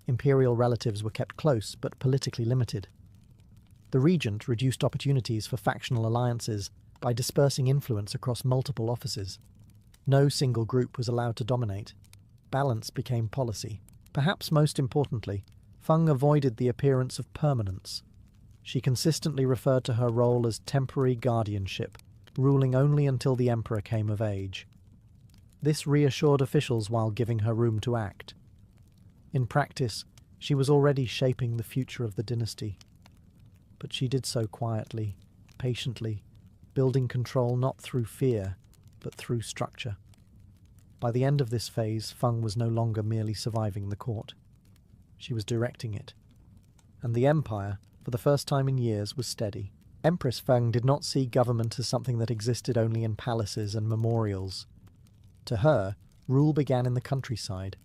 Imperial relatives were kept close but politically limited. The regent reduced opportunities for factional alliances by dispersing influence across multiple offices. No single group was allowed to dominate. Balance became policy. Perhaps most importantly, Feng avoided the appearance of permanence. She consistently referred to her role as temporary guardianship, ruling only until the emperor came of age. This reassured officials while giving her room to act. In practice, she was already shaping the future of the dynasty. But she did so quietly, patiently, building control not through fear, but through structure. By the end of this phase, Feng was no longer merely surviving the court. She was directing it. And the empire, for the first time in years, was steady. Empress Feng did not see government as something that existed only in palaces and memorials. To her, rule began in the countryside.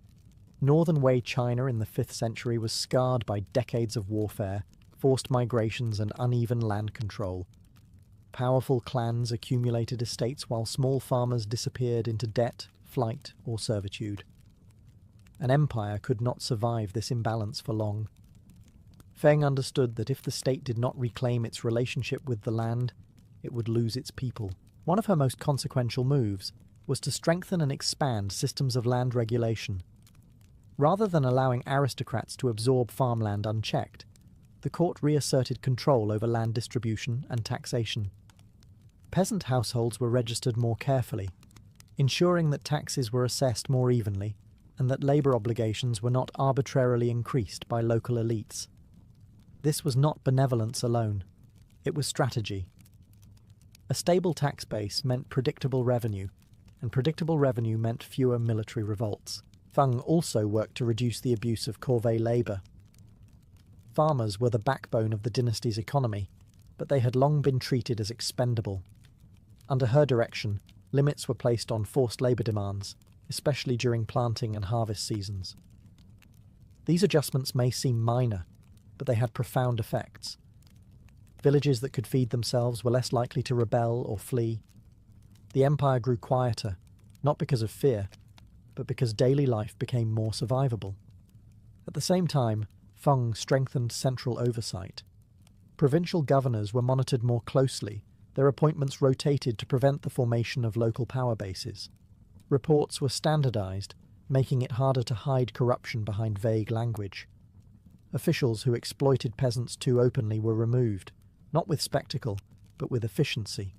Northern Wei China in the 5th century was scarred by decades of warfare, forced migrations, and uneven land control. Powerful clans accumulated estates while small farmers disappeared into debt, flight, or servitude. An empire could not survive this imbalance for long. Feng understood that if the state did not reclaim its relationship with the land, it would lose its people. One of her most consequential moves was to strengthen and expand systems of land regulation. Rather than allowing aristocrats to absorb farmland unchecked, the court reasserted control over land distribution and taxation. Peasant households were registered more carefully, ensuring that taxes were assessed more evenly and that labour obligations were not arbitrarily increased by local elites. This was not benevolence alone. It was strategy. A stable tax base meant predictable revenue, and predictable revenue meant fewer military revolts. Feng also worked to reduce the abuse of corvée labour. Farmers were the backbone of the dynasty's economy, but they had long been treated as expendable. Under her direction, limits were placed on forced labour demands, especially during planting and harvest seasons. These adjustments may seem minor, but they had profound effects. Villages that could feed themselves were less likely to rebel or flee. The empire grew quieter, not because of fear, but because daily life became more survivable. At the same time, Feng strengthened central oversight. Provincial governors were monitored more closely, their appointments rotated to prevent the formation of local power bases. Reports were standardized, making it harder to hide corruption behind vague language. Officials who exploited peasants too openly were removed, not with spectacle, but with efficiency.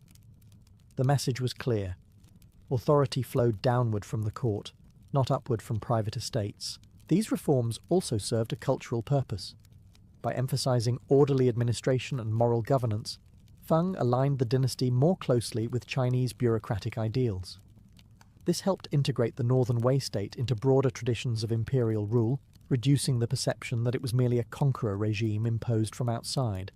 The message was clear. Authority flowed downward from the court, not upward from private estates. These reforms also served a cultural purpose. By emphasizing orderly administration and moral governance, Feng aligned the dynasty more closely with Chinese bureaucratic ideals. This helped integrate the Northern Wei state into broader traditions of imperial rule, reducing the perception that it was merely a conqueror regime imposed from outside.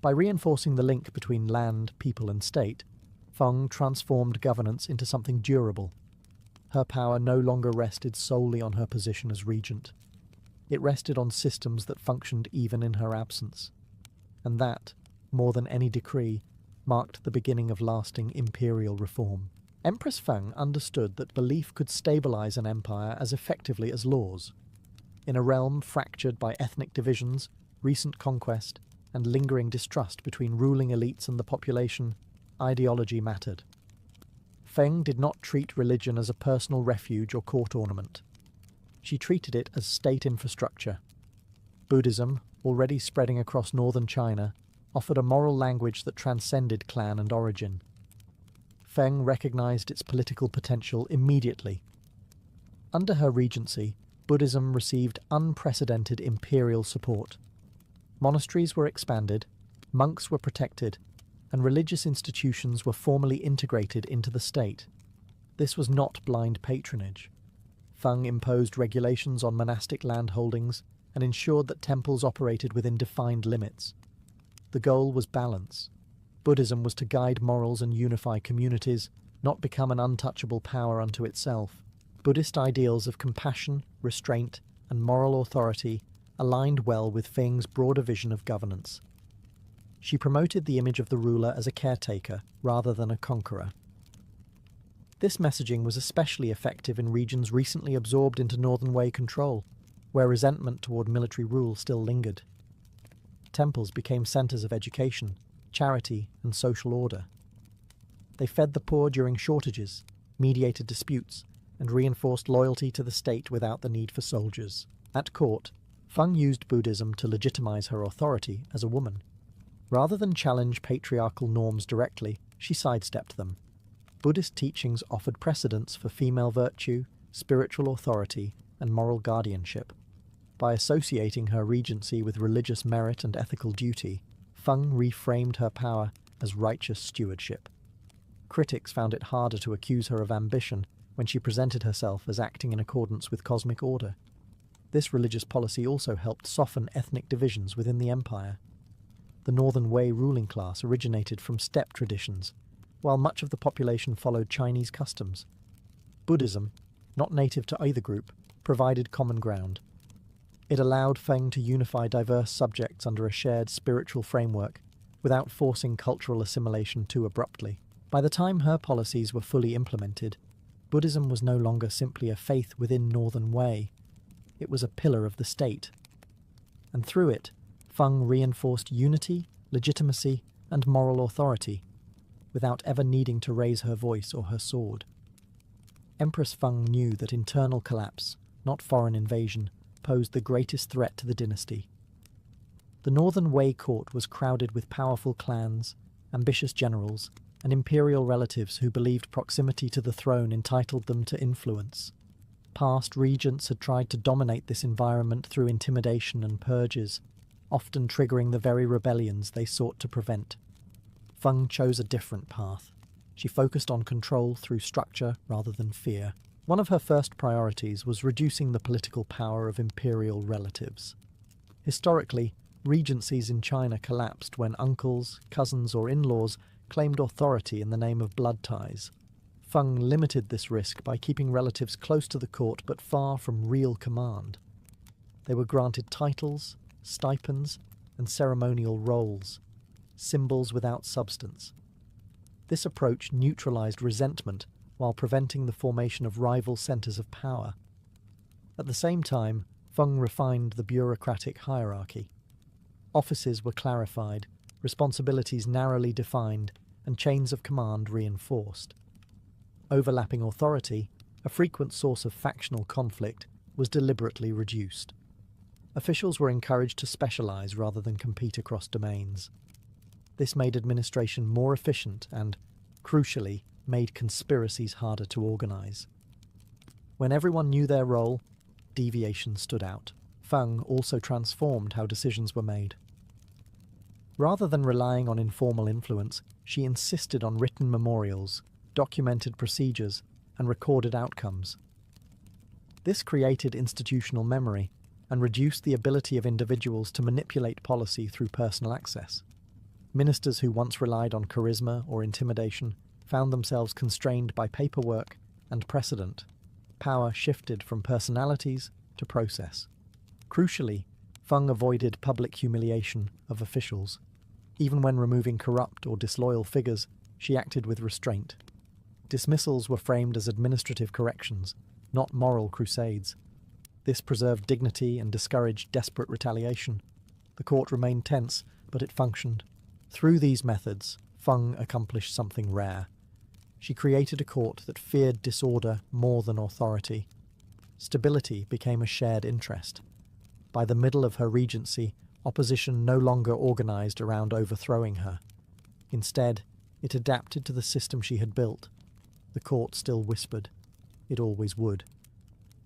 By reinforcing the link between land, people and state, Feng transformed governance into something durable. Her power no longer rested solely on her position as regent. It rested on systems that functioned even in her absence. And that, more than any decree, marked the beginning of lasting imperial reform. Empress Feng understood that belief could stabilize an empire as effectively as laws. In a realm fractured by ethnic divisions, recent conquest, and lingering distrust between ruling elites and the population, ideology mattered. Feng did not treat religion as a personal refuge or court ornament. She treated it as state infrastructure. Buddhism, already spreading across northern China, offered a moral language that transcended clan and origin. Feng recognized its political potential immediately. Under her regency, Buddhism received unprecedented imperial support. Monasteries were expanded, monks were protected, and religious institutions were formally integrated into the state. This was not blind patronage. Feng imposed regulations on monastic landholdings and ensured that temples operated within defined limits. The goal was balance. Buddhism was to guide morals and unify communities, not become an untouchable power unto itself. Buddhist ideals of compassion, restraint, and moral authority aligned well with Feng's broader vision of governance. She promoted the image of the ruler as a caretaker rather than a conqueror. This messaging was especially effective in regions recently absorbed into Northern Wei control, where resentment toward military rule still lingered. Temples became centers of education, charity, and social order. They fed the poor during shortages, mediated disputes, and reinforced loyalty to the state without the need for soldiers. At court, Feng used Buddhism to legitimize her authority as a woman. Rather than challenge patriarchal norms directly, she sidestepped them. Buddhist teachings offered precedents for female virtue, spiritual authority, and moral guardianship. By associating her regency with religious merit and ethical duty, Feng reframed her power as righteous stewardship. Critics found it harder to accuse her of ambition when she presented herself as acting in accordance with cosmic order. This religious policy also helped soften ethnic divisions within the empire. The Northern Wei ruling class originated from steppe traditions, while much of the population followed Chinese customs. Buddhism, not native to either group, provided common ground. It allowed Feng to unify diverse subjects under a shared spiritual framework, without forcing cultural assimilation too abruptly. By the time her policies were fully implemented, Buddhism was no longer simply a faith within Northern Wei. It was a pillar of the state. And through it, Feng reinforced unity, legitimacy, and moral authority, without ever needing to raise her voice or her sword. Empress Feng knew that internal collapse, not foreign invasion, posed the greatest threat to the dynasty. The Northern Wei court was crowded with powerful clans, ambitious generals, and imperial relatives who believed proximity to the throne entitled them to influence. Past regents had tried to dominate this environment through intimidation and purges, often triggering the very rebellions they sought to prevent. Feng chose a different path. She focused on control through structure rather than fear. One of her first priorities was reducing the political power of imperial relatives. Historically, regencies in China collapsed when uncles, cousins, or in-laws claimed authority in the name of blood ties. Feng limited this risk by keeping relatives close to the court but far from real command. They were granted titles, stipends, and ceremonial roles, symbols without substance. This approach neutralized resentment while preventing the formation of rival centers of power. At the same time, Feng refined the bureaucratic hierarchy. Offices were clarified, responsibilities narrowly defined, and chains of command reinforced. Overlapping authority, a frequent source of factional conflict, was deliberately reduced. Officials were encouraged to specialize rather than compete across domains. This made administration more efficient and, crucially, made conspiracies harder to organize. When everyone knew their role, deviation stood out. Feng also transformed how decisions were made. Rather than relying on informal influence, she insisted on written memorials, documented procedures, and recorded outcomes. This created institutional memory and reduced the ability of individuals to manipulate policy through personal access. Ministers who once relied on charisma or intimidation found themselves constrained by paperwork and precedent. Power shifted from personalities to process. Crucially, Feng avoided public humiliation of officials. Even when removing corrupt or disloyal figures, she acted with restraint. Dismissals were framed as administrative corrections, not moral crusades. This preserved dignity and discouraged desperate retaliation. The court remained tense, but it functioned. Through these methods, Feng accomplished something rare. She created a court that feared disorder more than authority. Stability became a shared interest. By the middle of her regency, opposition no longer organized around overthrowing her. Instead, it adapted to the system she had built. The court still whispered. It always would.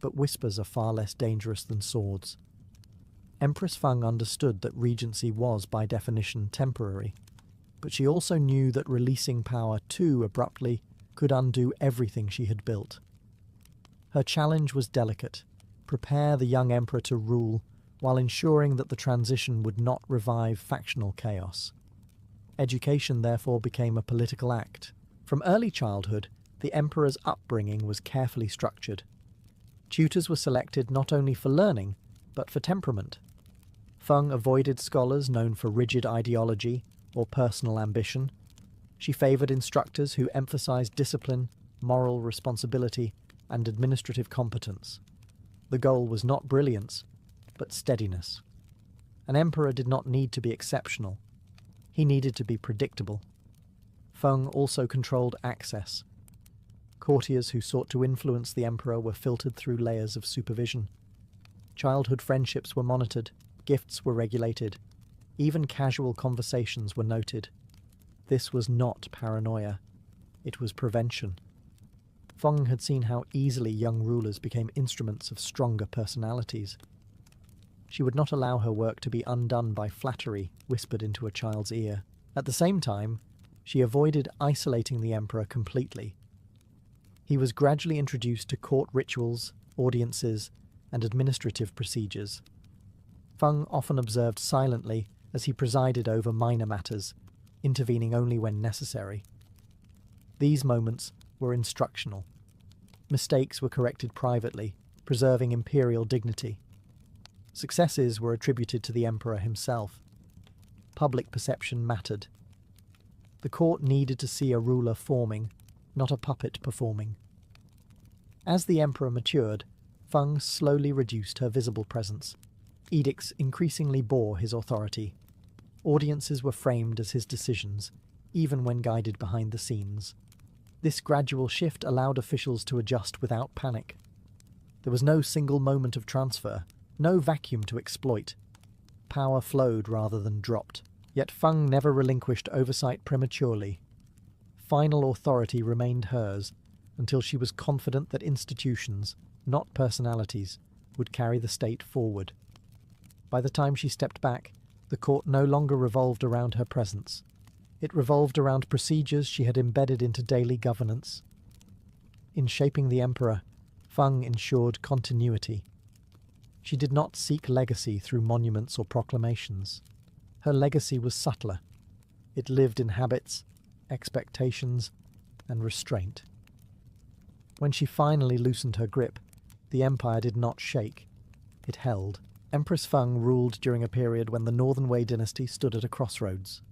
But whispers are far less dangerous than swords. Empress Feng understood that regency was, by definition, temporary, but she also knew that releasing power too abruptly could undo everything she had built. Her challenge was delicate: prepare the young emperor to rule while ensuring that the transition would not revive factional chaos. Education therefore became a political act. From early childhood, the emperor's upbringing was carefully structured. Tutors were selected not only for learning, but for temperament. Feng avoided scholars known for rigid ideology or personal ambition. She favored instructors who emphasized discipline, moral responsibility, and administrative competence. The goal was not brilliance, but steadiness. An emperor did not need to be exceptional. He needed to be predictable. Feng also controlled access. Courtiers who sought to influence the emperor were filtered through layers of supervision. Childhood friendships were monitored, gifts were regulated, even casual conversations were noted. This was not paranoia. It was prevention. Feng had seen how easily young rulers became instruments of stronger personalities. She would not allow her work to be undone by flattery whispered into a child's ear. At the same time, she avoided isolating the emperor completely. He was gradually introduced to court rituals, audiences, and administrative procedures. Feng often observed silently as he presided over minor matters, intervening only when necessary. These moments were instructional. Mistakes were corrected privately, preserving imperial dignity. Successes were attributed to the emperor himself. Public perception mattered. The court needed to see a ruler forming, not a puppet performing. As the emperor matured, Feng slowly reduced her visible presence. Edicts increasingly bore his authority. Audiences were framed as his decisions, even when guided behind the scenes. This gradual shift allowed officials to adjust without panic. There was no single moment of transfer, no vacuum to exploit. Power flowed rather than dropped. Yet Feng never relinquished oversight prematurely. Final authority remained hers until she was confident that institutions, not personalities, would carry the state forward. By the time she stepped back, The court no longer revolved around her presence. It revolved around procedures she had embedded into daily governance. In shaping the emperor, Feng ensured continuity. She did not seek legacy through monuments or proclamations. Her legacy was subtler. It lived in habits, expectations, and restraint. When she finally loosened her grip, the empire did not shake. It held. Empress Feng ruled during a period when the Northern Wei dynasty stood at a crossroads.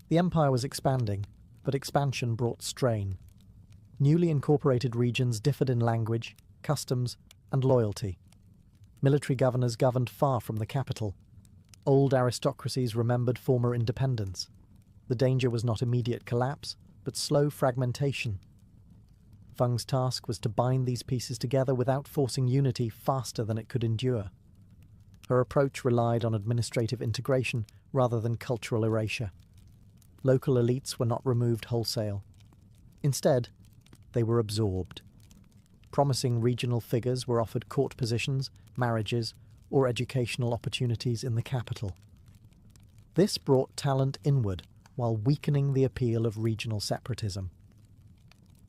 The empire was expanding, but expansion brought strain. Newly incorporated regions differed in language, customs, and loyalty. Military governors governed far from the capital. Old aristocracies remembered former independence. The danger was not immediate collapse, but slow fragmentation. Feng's task was to bind these pieces together without forcing unity faster than it could endure. Her approach relied on administrative integration rather than cultural erasure. Local elites were not removed wholesale. Instead, they were absorbed. Promising regional figures were offered court positions, marriages, or educational opportunities in the capital. This brought talent inward while weakening the appeal of regional separatism.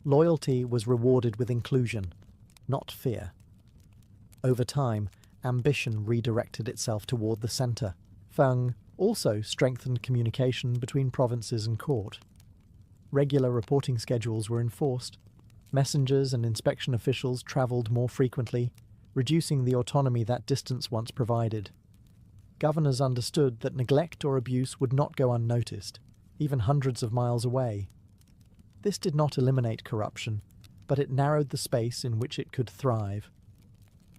Loyalty was rewarded with inclusion, not fear. Over time, ambition redirected itself toward the center. Feng also strengthened communication between provinces and court. Regular reporting schedules were enforced. Messengers and inspection officials traveled more frequently, reducing the autonomy that distance once provided. Governors understood that neglect or abuse would not go unnoticed, even hundreds of miles away. This did not eliminate corruption, but it narrowed the space in which it could thrive.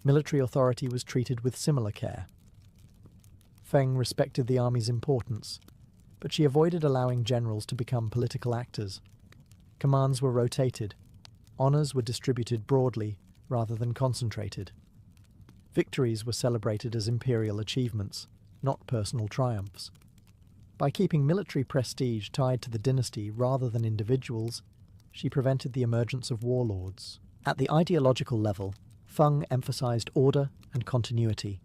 Military authority was treated with similar care. Feng respected the army's importance, but she avoided allowing generals to become political actors. Commands were rotated. Honors were distributed broadly rather than concentrated. Victories were celebrated as imperial achievements, not personal triumphs. By keeping military prestige tied to the dynasty rather than individuals, she prevented the emergence of warlords. At the ideological level, Feng emphasized order and continuity.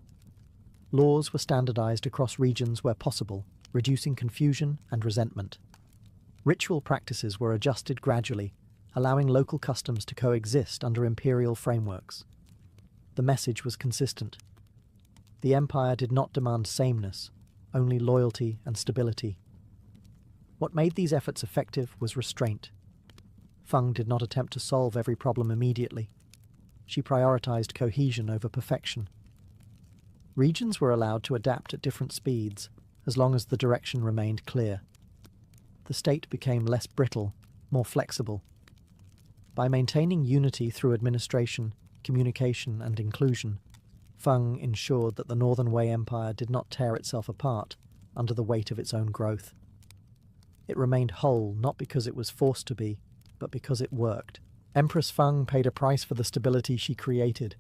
Laws were standardized across regions where possible, reducing confusion and resentment. Ritual practices were adjusted gradually, allowing local customs to coexist under imperial frameworks. The message was consistent. The empire did not demand sameness, only loyalty and stability. What made these efforts effective was restraint. Feng did not attempt to solve every problem immediately. She prioritized cohesion over perfection. Regions were allowed to adapt at different speeds, as long as the direction remained clear. The state became less brittle, more flexible. By maintaining unity through administration, communication, and inclusion, Feng ensured that the Northern Wei Empire did not tear itself apart under the weight of its own growth. It remained whole not because it was forced to be, but because it worked. Empress Feng paid a price for the stability she created.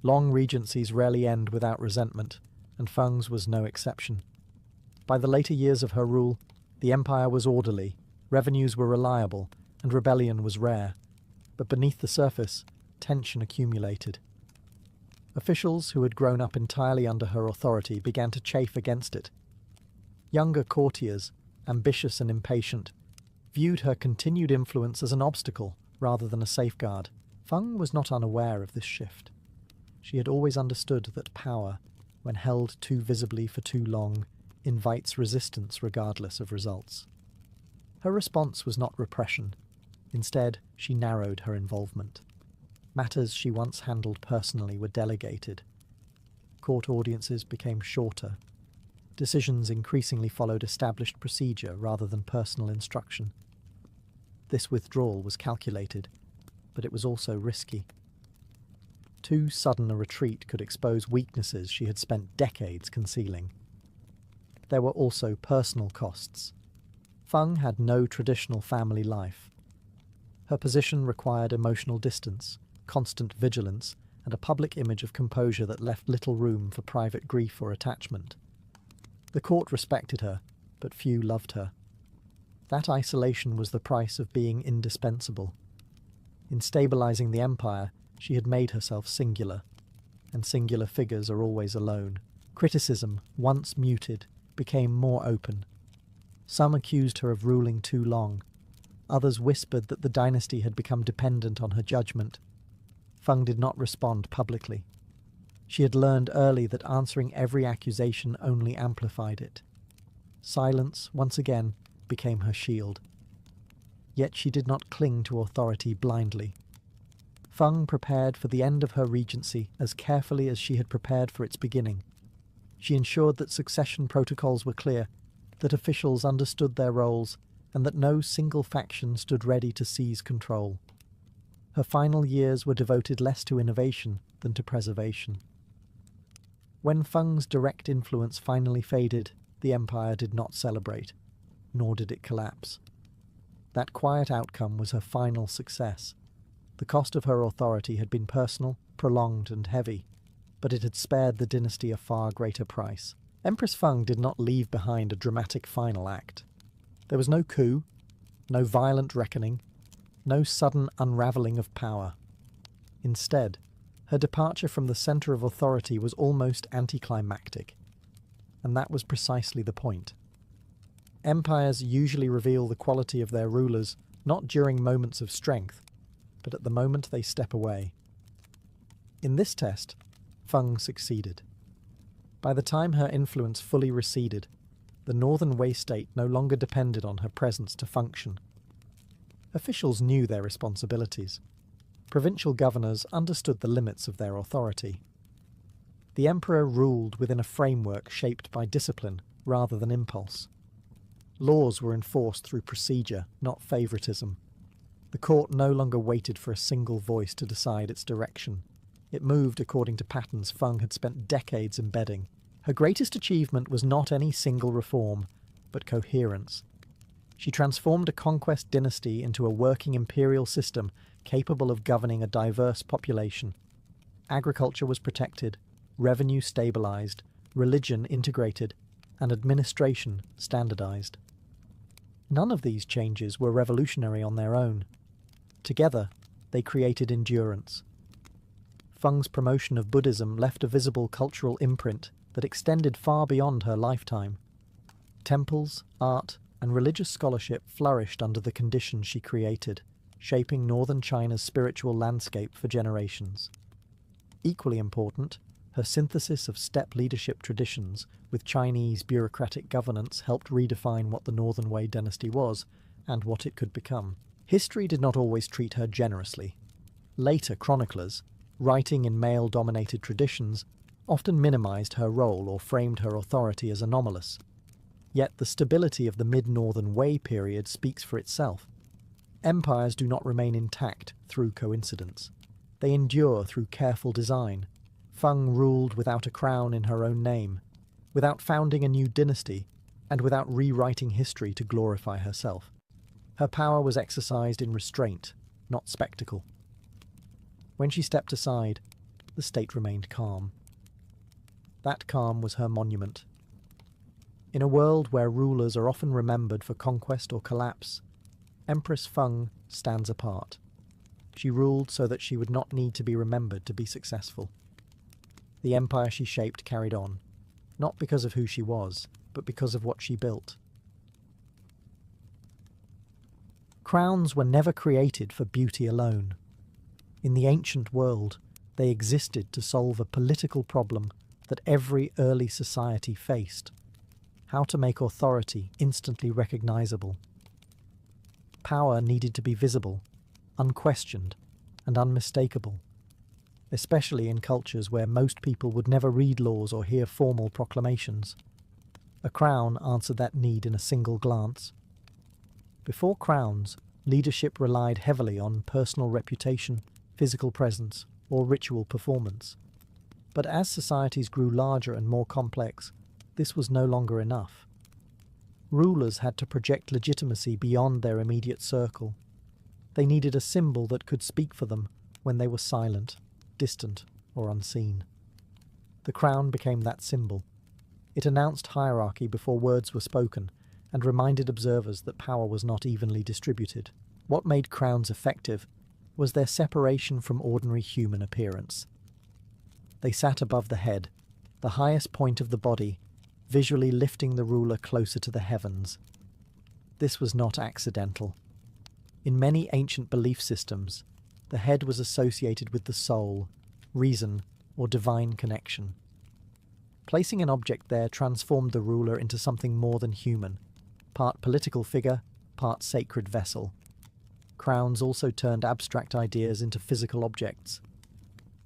Long regencies rarely end without resentment, and Feng's was no exception. By the later years of her rule, the empire was orderly, revenues were reliable, and rebellion was rare. But beneath the surface, tension accumulated. Officials who had grown up entirely under her authority began to chafe against it. Younger courtiers, ambitious and impatient, viewed her continued influence as an obstacle rather than a safeguard. Feng was not unaware of this shift. She had always understood that power, when held too visibly for too long, invites resistance regardless of results. Her response was not repression. Instead, she narrowed her involvement. Matters she once handled personally were delegated. Court audiences became shorter. Decisions increasingly followed established procedure rather than personal instruction. This withdrawal was calculated, but it was also risky. Too sudden a retreat could expose weaknesses she had spent decades concealing. There were also personal costs. Feng had no traditional family life. Her position required emotional distance, constant vigilance, and a public image of composure that left little room for private grief or attachment. The court respected her, but few loved her. That isolation was the price of being indispensable. In stabilizing the empire, she had made herself singular, and singular figures are always alone. Criticism, once muted, became more open. Some accused her of ruling too long. Others whispered that the dynasty had become dependent on her judgment. Feng did not respond publicly. She had learned early that answering every accusation only amplified it. Silence, once again, became her shield. Yet she did not cling to authority blindly. Feng prepared for the end of her regency as carefully as she had prepared for its beginning. She ensured that succession protocols were clear, that officials understood their roles, and that no single faction stood ready to seize control. Her final years were devoted less to innovation than to preservation. When Feng's direct influence finally faded, the empire did not celebrate, nor did it collapse. That quiet outcome was her final success. The cost of her authority had been personal, prolonged, and heavy, but it had spared the dynasty a far greater price. Empress Feng did not leave behind a dramatic final act. There was no coup, no violent reckoning, no sudden unravelling of power. Instead, her departure from the centre of authority was almost anticlimactic. And that was precisely the point. Empires usually reveal the quality of their rulers not during moments of strength, but at the moment they step away. In this test, Feng succeeded. By the time her influence fully receded, the Northern Wei state no longer depended on her presence to function. Officials knew their responsibilities. Provincial governors understood the limits of their authority. The emperor ruled within a framework shaped by discipline rather than impulse. Laws were enforced through procedure, not favoritism. The court no longer waited for a single voice to decide its direction. It moved according to patterns Feng had spent decades embedding. Her greatest achievement was not any single reform, but coherence. She transformed a conquest dynasty into a working imperial system capable of governing a diverse population. Agriculture was protected, revenue stabilized, religion integrated, and administration standardized. None of these changes were revolutionary on their own. Together, they created endurance. Feng's promotion of Buddhism left a visible cultural imprint that extended far beyond her lifetime. Temples, art, and religious scholarship flourished under the conditions she created, shaping northern China's spiritual landscape for generations. Equally important, her synthesis of steppe leadership traditions with Chinese bureaucratic governance helped redefine what the Northern Wei dynasty was and what it could become. History did not always treat her generously. Later chroniclers, writing in male-dominated traditions, often minimized her role or framed her authority as anomalous. Yet the stability of the mid-Northern Wei period speaks for itself. Empires do not remain intact through coincidence. They endure through careful design. Feng ruled without a crown in her own name, without founding a new dynasty, and without rewriting history to glorify herself. Her power was exercised in restraint, not spectacle. When she stepped aside, the state remained calm. That calm was her monument. In a world where rulers are often remembered for conquest or collapse, Empress Feng stands apart. She ruled so that she would not need to be remembered to be successful. The empire she shaped carried on, not because of who she was, but because of what she built. Crowns were never created for beauty alone. In the ancient world, they existed to solve a political problem that every early society faced: how to make authority instantly recognizable. Power needed to be visible, unquestioned, and unmistakable, especially in cultures where most people would never read laws or hear formal proclamations. A crown answered that need in a single glance. Before crowns, leadership relied heavily on personal reputation, physical presence, or ritual performance. But as societies grew larger and more complex, this was no longer enough. Rulers had to project legitimacy beyond their immediate circle. They needed a symbol that could speak for them when they were silent, distant, or unseen. The crown became that symbol. It announced hierarchy before words were spoken, and reminded observers that power was not evenly distributed. What made crowns effective was their separation from ordinary human appearance. They sat above the head, the highest point of the body, visually lifting the ruler closer to the heavens. This was not accidental. In many ancient belief systems, the head was associated with the soul, reason, or divine connection. Placing an object there transformed the ruler into something more than human, part political figure, part sacred vessel. Crowns also turned abstract ideas into physical objects.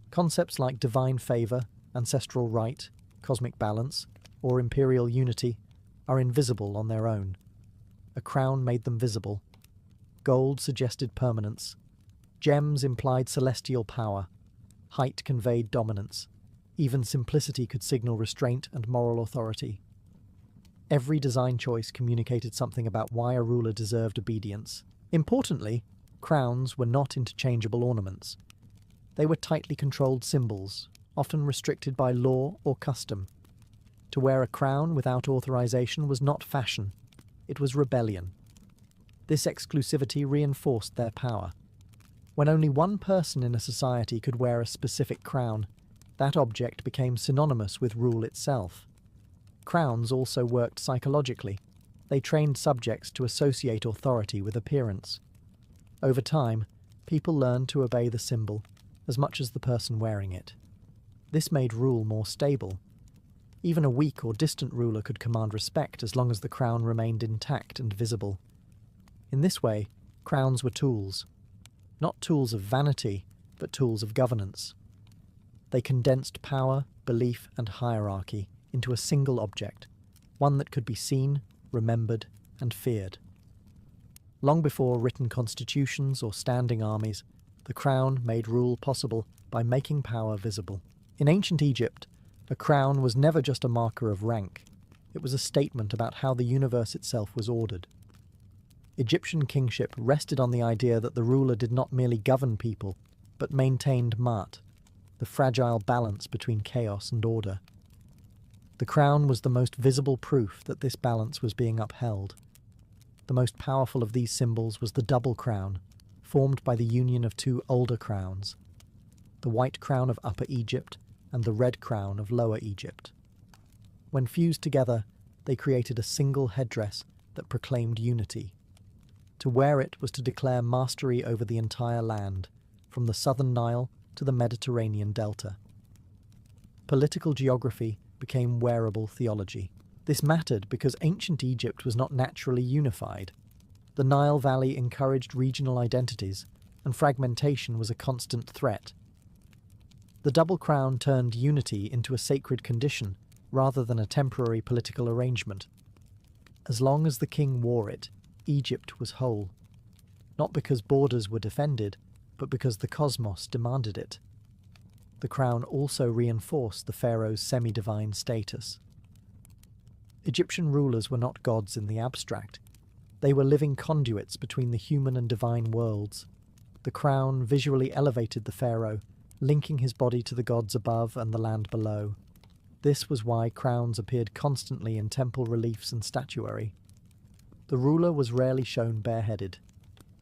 Concepts like divine favour, ancestral right, cosmic balance, or imperial unity are invisible on their own. A crown made them visible. Gold suggested permanence. Gems implied celestial power. Height conveyed dominance. Even simplicity could signal restraint and moral authority. Every design choice communicated something about why a ruler deserved obedience. Importantly, crowns were not interchangeable ornaments. They were tightly controlled symbols, often restricted by law or custom. To wear a crown without authorization was not fashion, it was rebellion. This exclusivity reinforced their power. When only one person in a society could wear a specific crown, that object became synonymous with rule itself. Crowns also worked psychologically. They trained subjects to associate authority with appearance. Over time, people learned to obey the symbol as much as the person wearing it. This made rule more stable. Even a weak or distant ruler could command respect as long as the crown remained intact and visible. In this way, crowns were tools. Not tools of vanity, but tools of governance. They condensed power, belief, and hierarchy into a single object, one that could be seen, remembered, and feared. Long before written constitutions or standing armies, the crown made rule possible by making power visible. In ancient Egypt, a crown was never just a marker of rank. It was a statement about how the universe itself was ordered. Egyptian kingship rested on the idea that the ruler did not merely govern people, but maintained Ma'at, the fragile balance between chaos and order. The crown was the most visible proof that this balance was being upheld. The most powerful of these symbols was the double crown, formed by the union of two older crowns, the white crown of Upper Egypt and the red crown of Lower Egypt. When fused together, they created a single headdress that proclaimed unity. To wear it was to declare mastery over the entire land, from the southern Nile to the Mediterranean delta. Political geography became wearable theology. This mattered because ancient Egypt was not naturally unified. The Nile Valley encouraged regional identities, and fragmentation was a constant threat. The double crown turned unity into a sacred condition, rather than a temporary political arrangement. As long as the king wore it, Egypt was whole. Not because borders were defended, but because the cosmos demanded it. The crown also reinforced the pharaoh's semi-divine status. Egyptian rulers were not gods in the abstract. They were living conduits between the human and divine worlds. The crown visually elevated the pharaoh, linking his body to the gods above and the land below. This was why crowns appeared constantly in temple reliefs and statuary. The ruler was rarely shown bareheaded.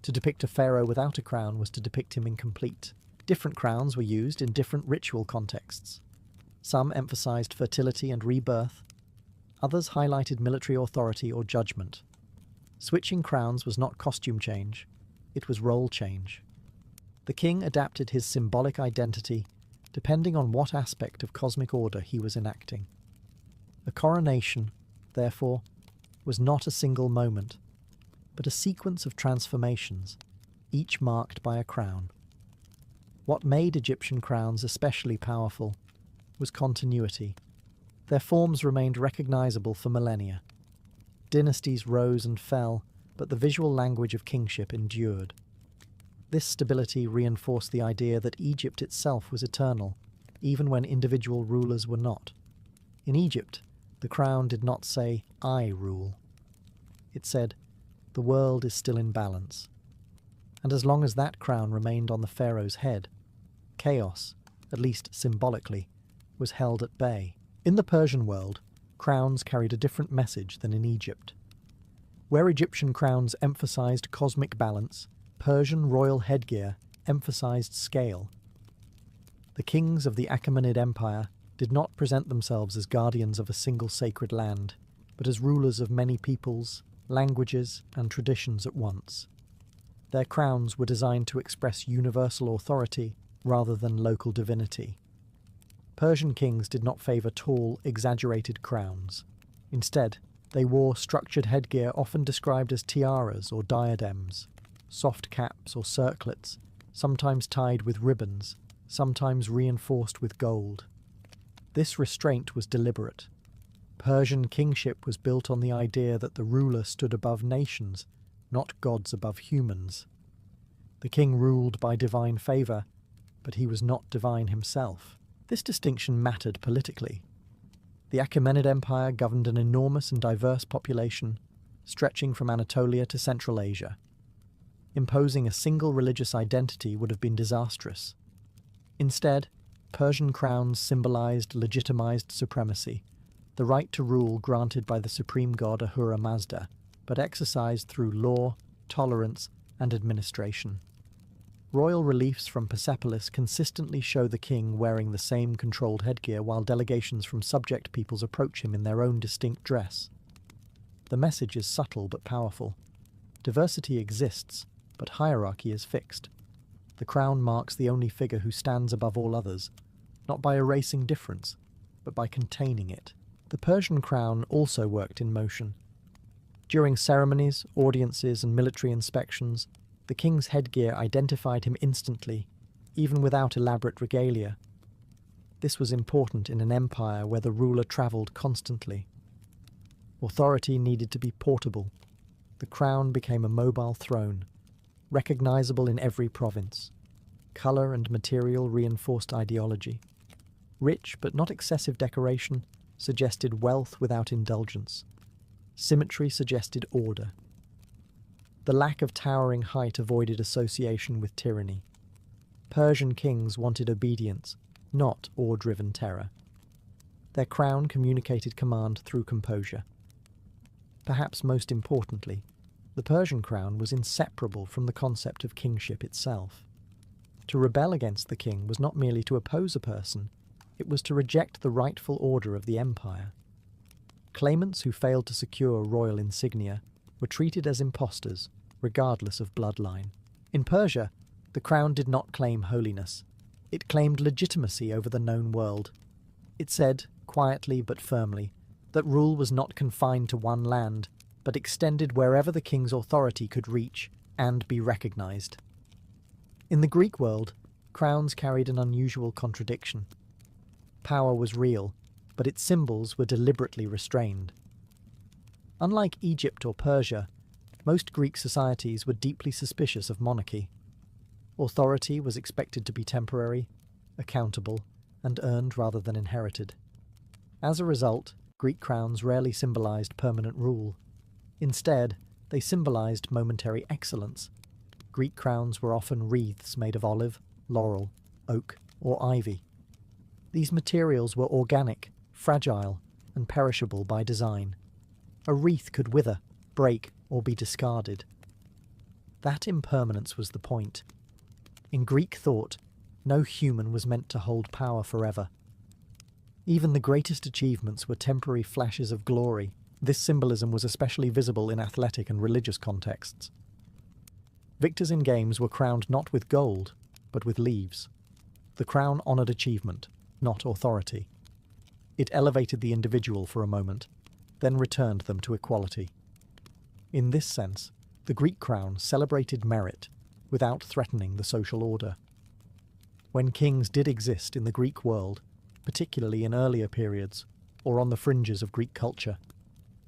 To depict a pharaoh without a crown was to depict him incomplete. Different crowns were used in different ritual contexts. Some emphasized fertility and rebirth. Others highlighted military authority or judgment. Switching crowns was not costume change, it was role change. The king adapted his symbolic identity depending on what aspect of cosmic order he was enacting. A coronation, therefore, was not a single moment, but a sequence of transformations, each marked by a crown. What made Egyptian crowns especially powerful was continuity. Their forms remained recognizable for millennia. Dynasties rose and fell, but the visual language of kingship endured. This stability reinforced the idea that Egypt itself was eternal, even when individual rulers were not. In Egypt, the crown did not say, "I rule." It said, "The world is still in balance." And as long as that crown remained on the pharaoh's head, chaos, at least symbolically, was held at bay. In the Persian world, crowns carried a different message than in Egypt. Where Egyptian crowns emphasized cosmic balance, Persian royal headgear emphasized scale. The kings of the Achaemenid Empire did not present themselves as guardians of a single sacred land, but as rulers of many peoples, languages, and traditions at once. Their crowns were designed to express universal authority rather than local divinity. Persian kings did not favour tall, exaggerated crowns. Instead, they wore structured headgear often described as tiaras or diadems, soft caps or circlets, sometimes tied with ribbons, sometimes reinforced with gold. This restraint was deliberate. Persian kingship was built on the idea that the ruler stood above nations, not gods above humans. The king ruled by divine favour, but he was not divine himself. This distinction mattered politically. The Achaemenid Empire governed an enormous and diverse population, stretching from Anatolia to Central Asia. Imposing a single religious identity would have been disastrous. Instead, Persian crowns symbolized legitimized supremacy, the right to rule granted by the supreme god Ahura Mazda, but exercised through law, tolerance, and administration. Royal reliefs from Persepolis consistently show the king wearing the same controlled headgear while delegations from subject peoples approach him in their own distinct dress. The message is subtle but powerful. Diversity exists, but hierarchy is fixed. The crown marks the only figure who stands above all others, not by erasing difference, but by containing it. The Persian crown also worked in motion. During ceremonies, audiences, and military inspections, the king's headgear identified him instantly, even without elaborate regalia. This was important in an empire where the ruler travelled constantly. Authority needed to be portable. The crown became a mobile throne, recognizable in every province. Colour and material reinforced ideology. Rich but not excessive decoration suggested wealth without indulgence. Symmetry suggested order. The lack of towering height avoided association with tyranny. Persian kings wanted obedience, not awe-driven terror. Their crown communicated command through composure. Perhaps most importantly, the Persian crown was inseparable from the concept of kingship itself. To rebel against the king was not merely to oppose a person, it was to reject the rightful order of the empire. Claimants who failed to secure royal insignia were treated as impostors, regardless of bloodline. In Persia, the crown did not claim holiness. It claimed legitimacy over the known world. It said, quietly but firmly, that rule was not confined to one land, but extended wherever the king's authority could reach and be recognized. In the Greek world, crowns carried an unusual contradiction. Power was real, but its symbols were deliberately restrained. Unlike Egypt or Persia, most Greek societies were deeply suspicious of monarchy. Authority was expected to be temporary, accountable, and earned rather than inherited. As a result, Greek crowns rarely symbolized permanent rule. Instead, they symbolized momentary excellence. Greek crowns were often wreaths made of olive, laurel, oak, or ivy. These materials were organic, fragile, and perishable by design. A wreath could wither, break, or be discarded. That impermanence was the point. In Greek thought, no human was meant to hold power forever. Even the greatest achievements were temporary flashes of glory. This symbolism was especially visible in athletic and religious contexts. Victors in games were crowned not with gold, but with leaves. The crown honoured achievement, not authority. It elevated the individual for a moment, then returned them to equality. In this sense, the Greek crown celebrated merit without threatening the social order. When kings did exist in the Greek world, particularly in earlier periods, or on the fringes of Greek culture,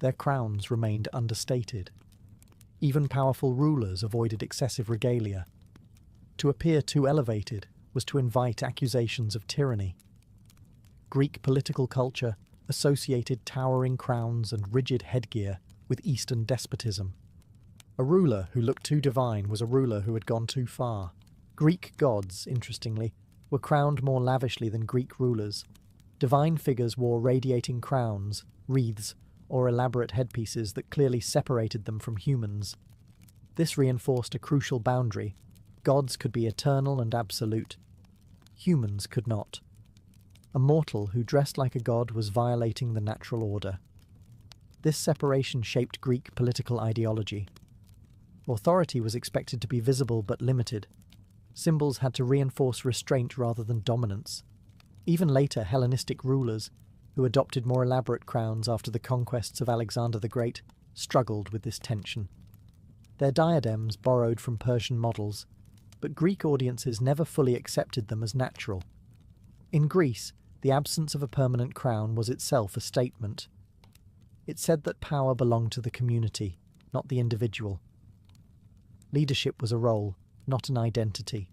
their crowns remained understated. Even powerful rulers avoided excessive regalia. To appear too elevated was to invite accusations of tyranny. Greek political culture associated towering crowns and rigid headgear with Eastern despotism. A ruler who looked too divine was a ruler who had gone too far. Greek gods, interestingly, were crowned more lavishly than Greek rulers. Divine figures wore radiating crowns, wreaths, or elaborate headpieces that clearly separated them from humans. This reinforced a crucial boundary. Gods could be eternal and absolute. Humans could not. A mortal who dressed like a god was violating the natural order. This separation shaped Greek political ideology. Authority was expected to be visible but limited. Symbols had to reinforce restraint rather than dominance. Even later Hellenistic rulers, who adopted more elaborate crowns after the conquests of Alexander the Great, struggled with this tension. Their diadems borrowed from Persian models, but Greek audiences never fully accepted them as natural. In Greece, the absence of a permanent crown was itself a statement. It said that power belonged to the community, not the individual. Leadership was a role, not an identity.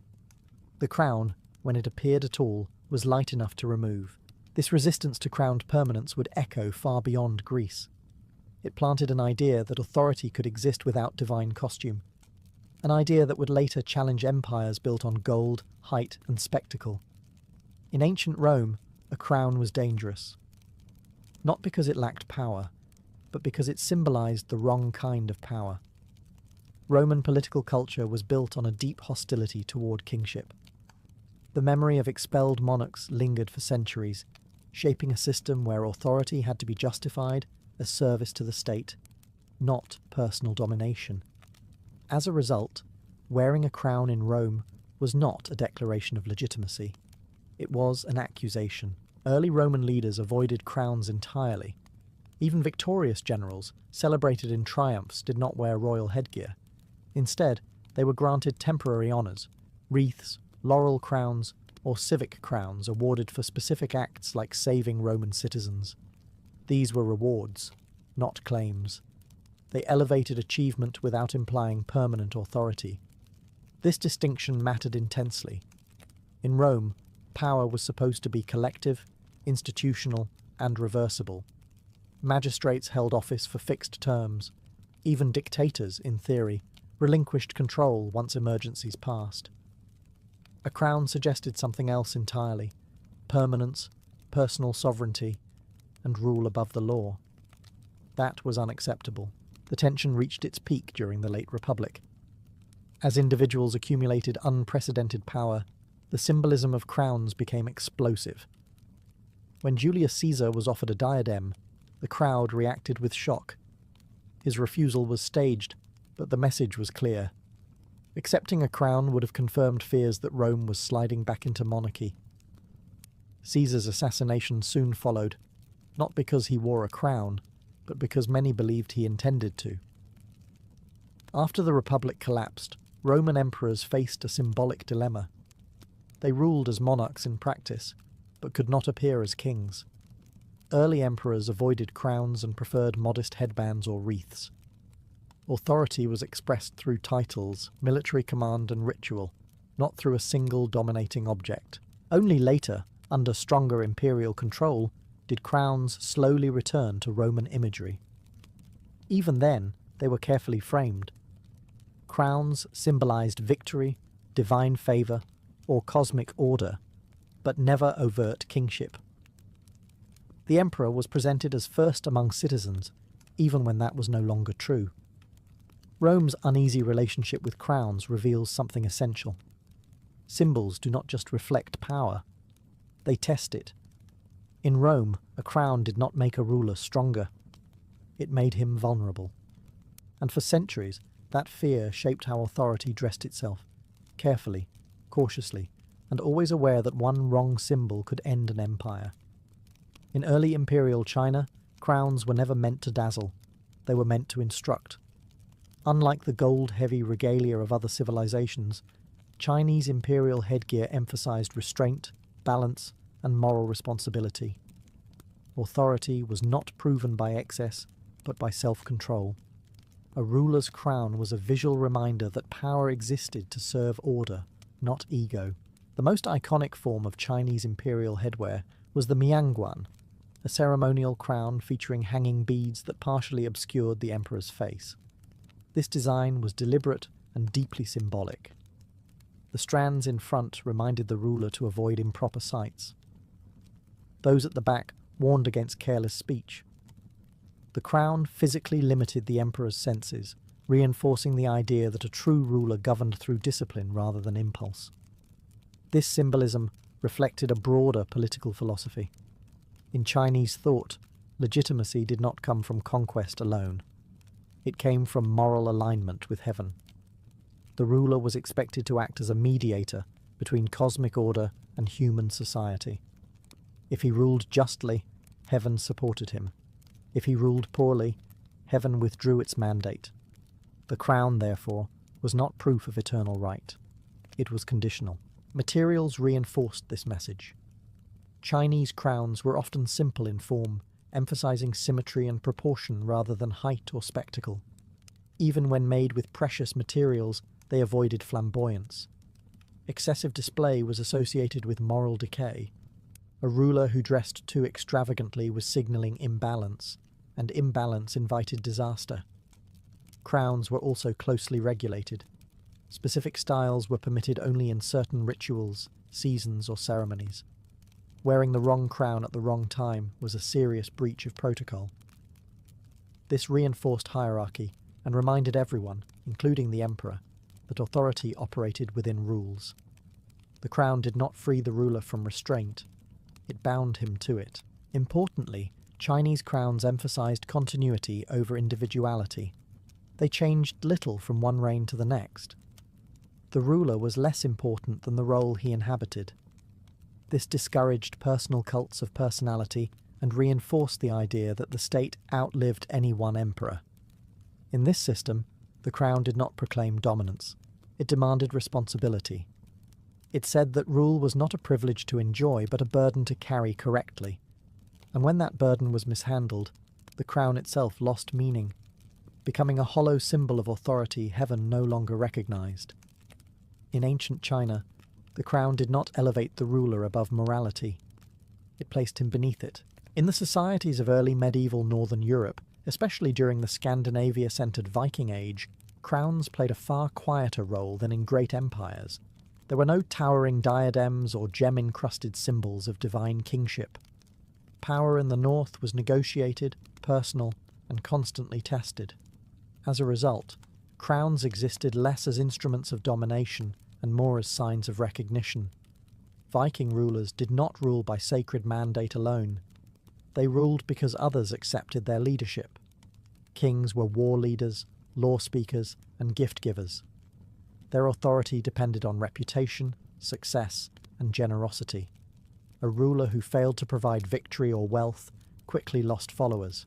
The crown, when it appeared at all, was light enough to remove. This resistance to crowned permanence would echo far beyond Greece. It planted an idea that authority could exist without divine costume, an idea that would later challenge empires built on gold, height, and spectacle. In ancient Rome, a crown was dangerous. Not because it lacked power, but because it symbolized the wrong kind of power. Roman political culture was built on a deep hostility toward kingship. The memory of expelled monarchs lingered for centuries, shaping a system where authority had to be justified as service to the state, not personal domination. As a result, wearing a crown in Rome was not a declaration of legitimacy. It was an accusation. Early Roman leaders avoided crowns entirely. Even victorious generals, celebrated in triumphs, did not wear royal headgear. Instead, they were granted temporary honours, wreaths, laurel crowns, or civic crowns awarded for specific acts like saving Roman citizens. These were rewards, not claims. They elevated achievement without implying permanent authority. This distinction mattered intensely. In Rome, power was supposed to be collective, institutional, and reversible. Magistrates held office for fixed terms. Even dictators, in theory, relinquished control once emergencies passed. A crown suggested something else entirely: permanence, personal sovereignty, and rule above the law. That was unacceptable. The tension reached its peak during the late Republic. As individuals accumulated unprecedented power, the symbolism of crowns became explosive. When Julius Caesar was offered a diadem, the crowd reacted with shock. His refusal was staged, but the message was clear. Accepting a crown would have confirmed fears that Rome was sliding back into monarchy. Caesar's assassination soon followed, not because he wore a crown, but because many believed he intended to. After the Republic collapsed, Roman emperors faced a symbolic dilemma. They ruled as monarchs in practice, but could not appear as kings. Early emperors avoided crowns and preferred modest headbands or wreaths. Authority was expressed through titles, military command and ritual, not through a single dominating object. Only later, under stronger imperial control, did crowns slowly return to Roman imagery. Even then, they were carefully framed. Crowns symbolized victory, divine favor, or cosmic order, but never overt kingship. The emperor was presented as first among citizens, even when that was no longer true. Rome's uneasy relationship with crowns reveals something essential. Symbols do not just reflect power, they test it. In Rome, a crown did not make a ruler stronger. It made him vulnerable. And for centuries, that fear shaped how authority dressed itself, carefully, cautiously, and always aware that one wrong symbol could end an empire. In early imperial China, crowns were never meant to dazzle. They were meant to instruct. Unlike the gold-heavy regalia of other civilizations, Chinese imperial headgear emphasized restraint, balance, and moral responsibility. Authority was not proven by excess, but by self-control. A ruler's crown was a visual reminder that power existed to serve order, not ego. The most iconic form of Chinese imperial headwear was the mianguan, a ceremonial crown featuring hanging beads that partially obscured the emperor's face. This design was deliberate and deeply symbolic. The strands in front reminded the ruler to avoid improper sights. Those at the back warned against careless speech. The crown physically limited the emperor's senses, reinforcing the idea that a true ruler governed through discipline rather than impulse. This symbolism reflected a broader political philosophy. In Chinese thought, legitimacy did not come from conquest alone. It came from moral alignment with heaven. The ruler was expected to act as a mediator between cosmic order and human society. If he ruled justly, heaven supported him. If he ruled poorly, heaven withdrew its mandate. The crown, therefore, was not proof of eternal right. It was conditional. Materials reinforced this message. Chinese crowns were often simple in form, emphasizing symmetry and proportion rather than height or spectacle. Even when made with precious materials, they avoided flamboyance. Excessive display was associated with moral decay. A ruler who dressed too extravagantly was signaling imbalance, and imbalance invited disaster. Crowns were also closely regulated. Specific styles were permitted only in certain rituals, seasons, or ceremonies. Wearing the wrong crown at the wrong time was a serious breach of protocol. This reinforced hierarchy and reminded everyone, including the emperor, that authority operated within rules. The crown did not free the ruler from restraint. It bound him to it. Importantly, Chinese crowns emphasized continuity over individuality. They changed little from one reign to the next. The ruler was less important than the role he inhabited. This discouraged personal cults of personality and reinforced the idea that the state outlived any one emperor. In this system, the crown did not proclaim dominance. It demanded responsibility. It said that rule was not a privilege to enjoy, but a burden to carry correctly. And when that burden was mishandled, the crown itself lost meaning, becoming a hollow symbol of authority heaven no longer recognized. In ancient China, the crown did not elevate the ruler above morality. It placed him beneath it. In the societies of early medieval northern Europe, especially during the Scandinavia-centered Viking Age, crowns played a far quieter role than in great empires. There were no towering diadems or gem-encrusted symbols of divine kingship. Power in the north was negotiated, personal, and constantly tested. As a result, crowns existed less as instruments of domination and more as signs of recognition. Viking rulers did not rule by sacred mandate alone. They ruled because others accepted their leadership. Kings were war leaders, law speakers, and gift givers. Their authority depended on reputation, success, and generosity. A ruler who failed to provide victory or wealth quickly lost followers.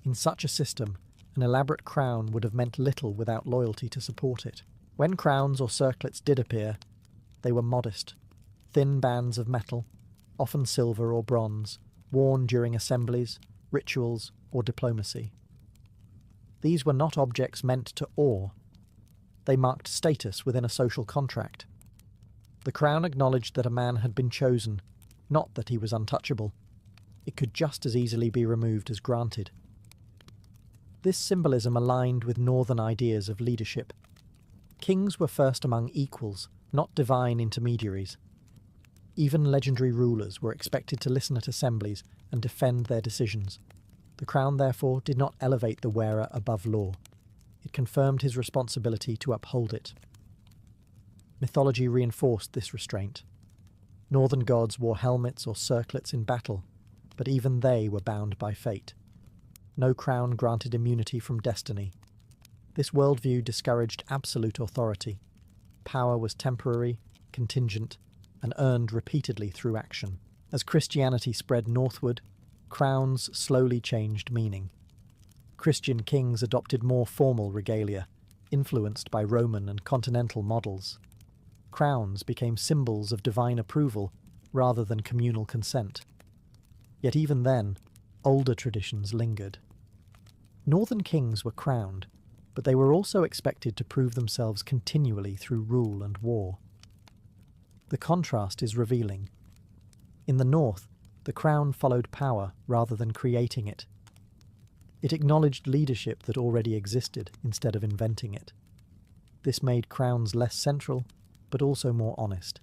In such a system, an elaborate crown would have meant little without loyalty to support it. When crowns or circlets did appear, they were modest, thin bands of metal, often silver or bronze, worn during assemblies, rituals, or diplomacy. These were not objects meant to awe. They marked status within a social contract. The crown acknowledged that a man had been chosen, not that he was untouchable. It could just as easily be removed as granted. This symbolism aligned with northern ideas of leadership. Kings were first among equals, not divine intermediaries. Even legendary rulers were expected to listen at assemblies and defend their decisions. The crown, therefore, did not elevate the wearer above law. It confirmed his responsibility to uphold it. Mythology reinforced this restraint. Northern gods wore helmets or circlets in battle, but even they were bound by fate. No crown granted immunity from destiny. This worldview discouraged absolute authority. Power was temporary, contingent, and earned repeatedly through action. As Christianity spread northward, crowns slowly changed meaning. Christian kings adopted more formal regalia, influenced by Roman and continental models. Crowns became symbols of divine approval rather than communal consent. Yet even then, older traditions lingered. Northern kings were crowned, but they were also expected to prove themselves continually through rule and war. The contrast is revealing. In the north, the crown followed power rather than creating it. It acknowledged leadership that already existed instead of inventing it. This made crowns less central, but also more honest.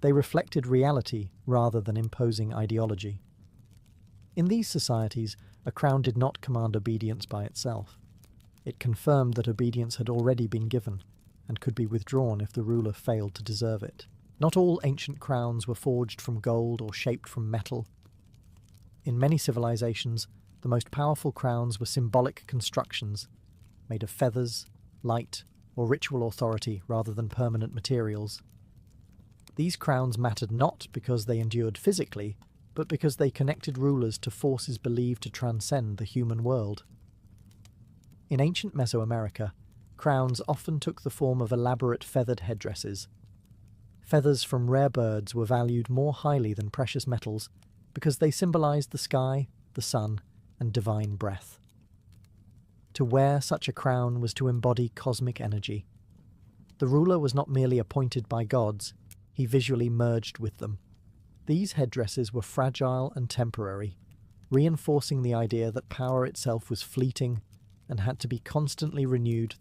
They reflected reality rather than imposing ideology. In these societies, a crown did not command obedience by itself. It confirmed that obedience had already been given and could be withdrawn if the ruler failed to deserve it. Not all ancient crowns were forged from gold or shaped from metal. In many civilizations, the most powerful crowns were symbolic constructions, made of feathers, light, or ritual authority rather than permanent materials. These crowns mattered not because they endured physically, but because they connected rulers to forces believed to transcend the human world. In ancient Mesoamerica, crowns often took the form of elaborate feathered headdresses. Feathers from rare birds were valued more highly than precious metals because they symbolized the sky, the sun, and divine breath. To wear such a crown was to embody cosmic energy. The ruler was not merely appointed by gods, he visually merged with them. These headdresses were fragile and temporary, reinforcing the idea that power itself was fleeting and had to be constantly renewed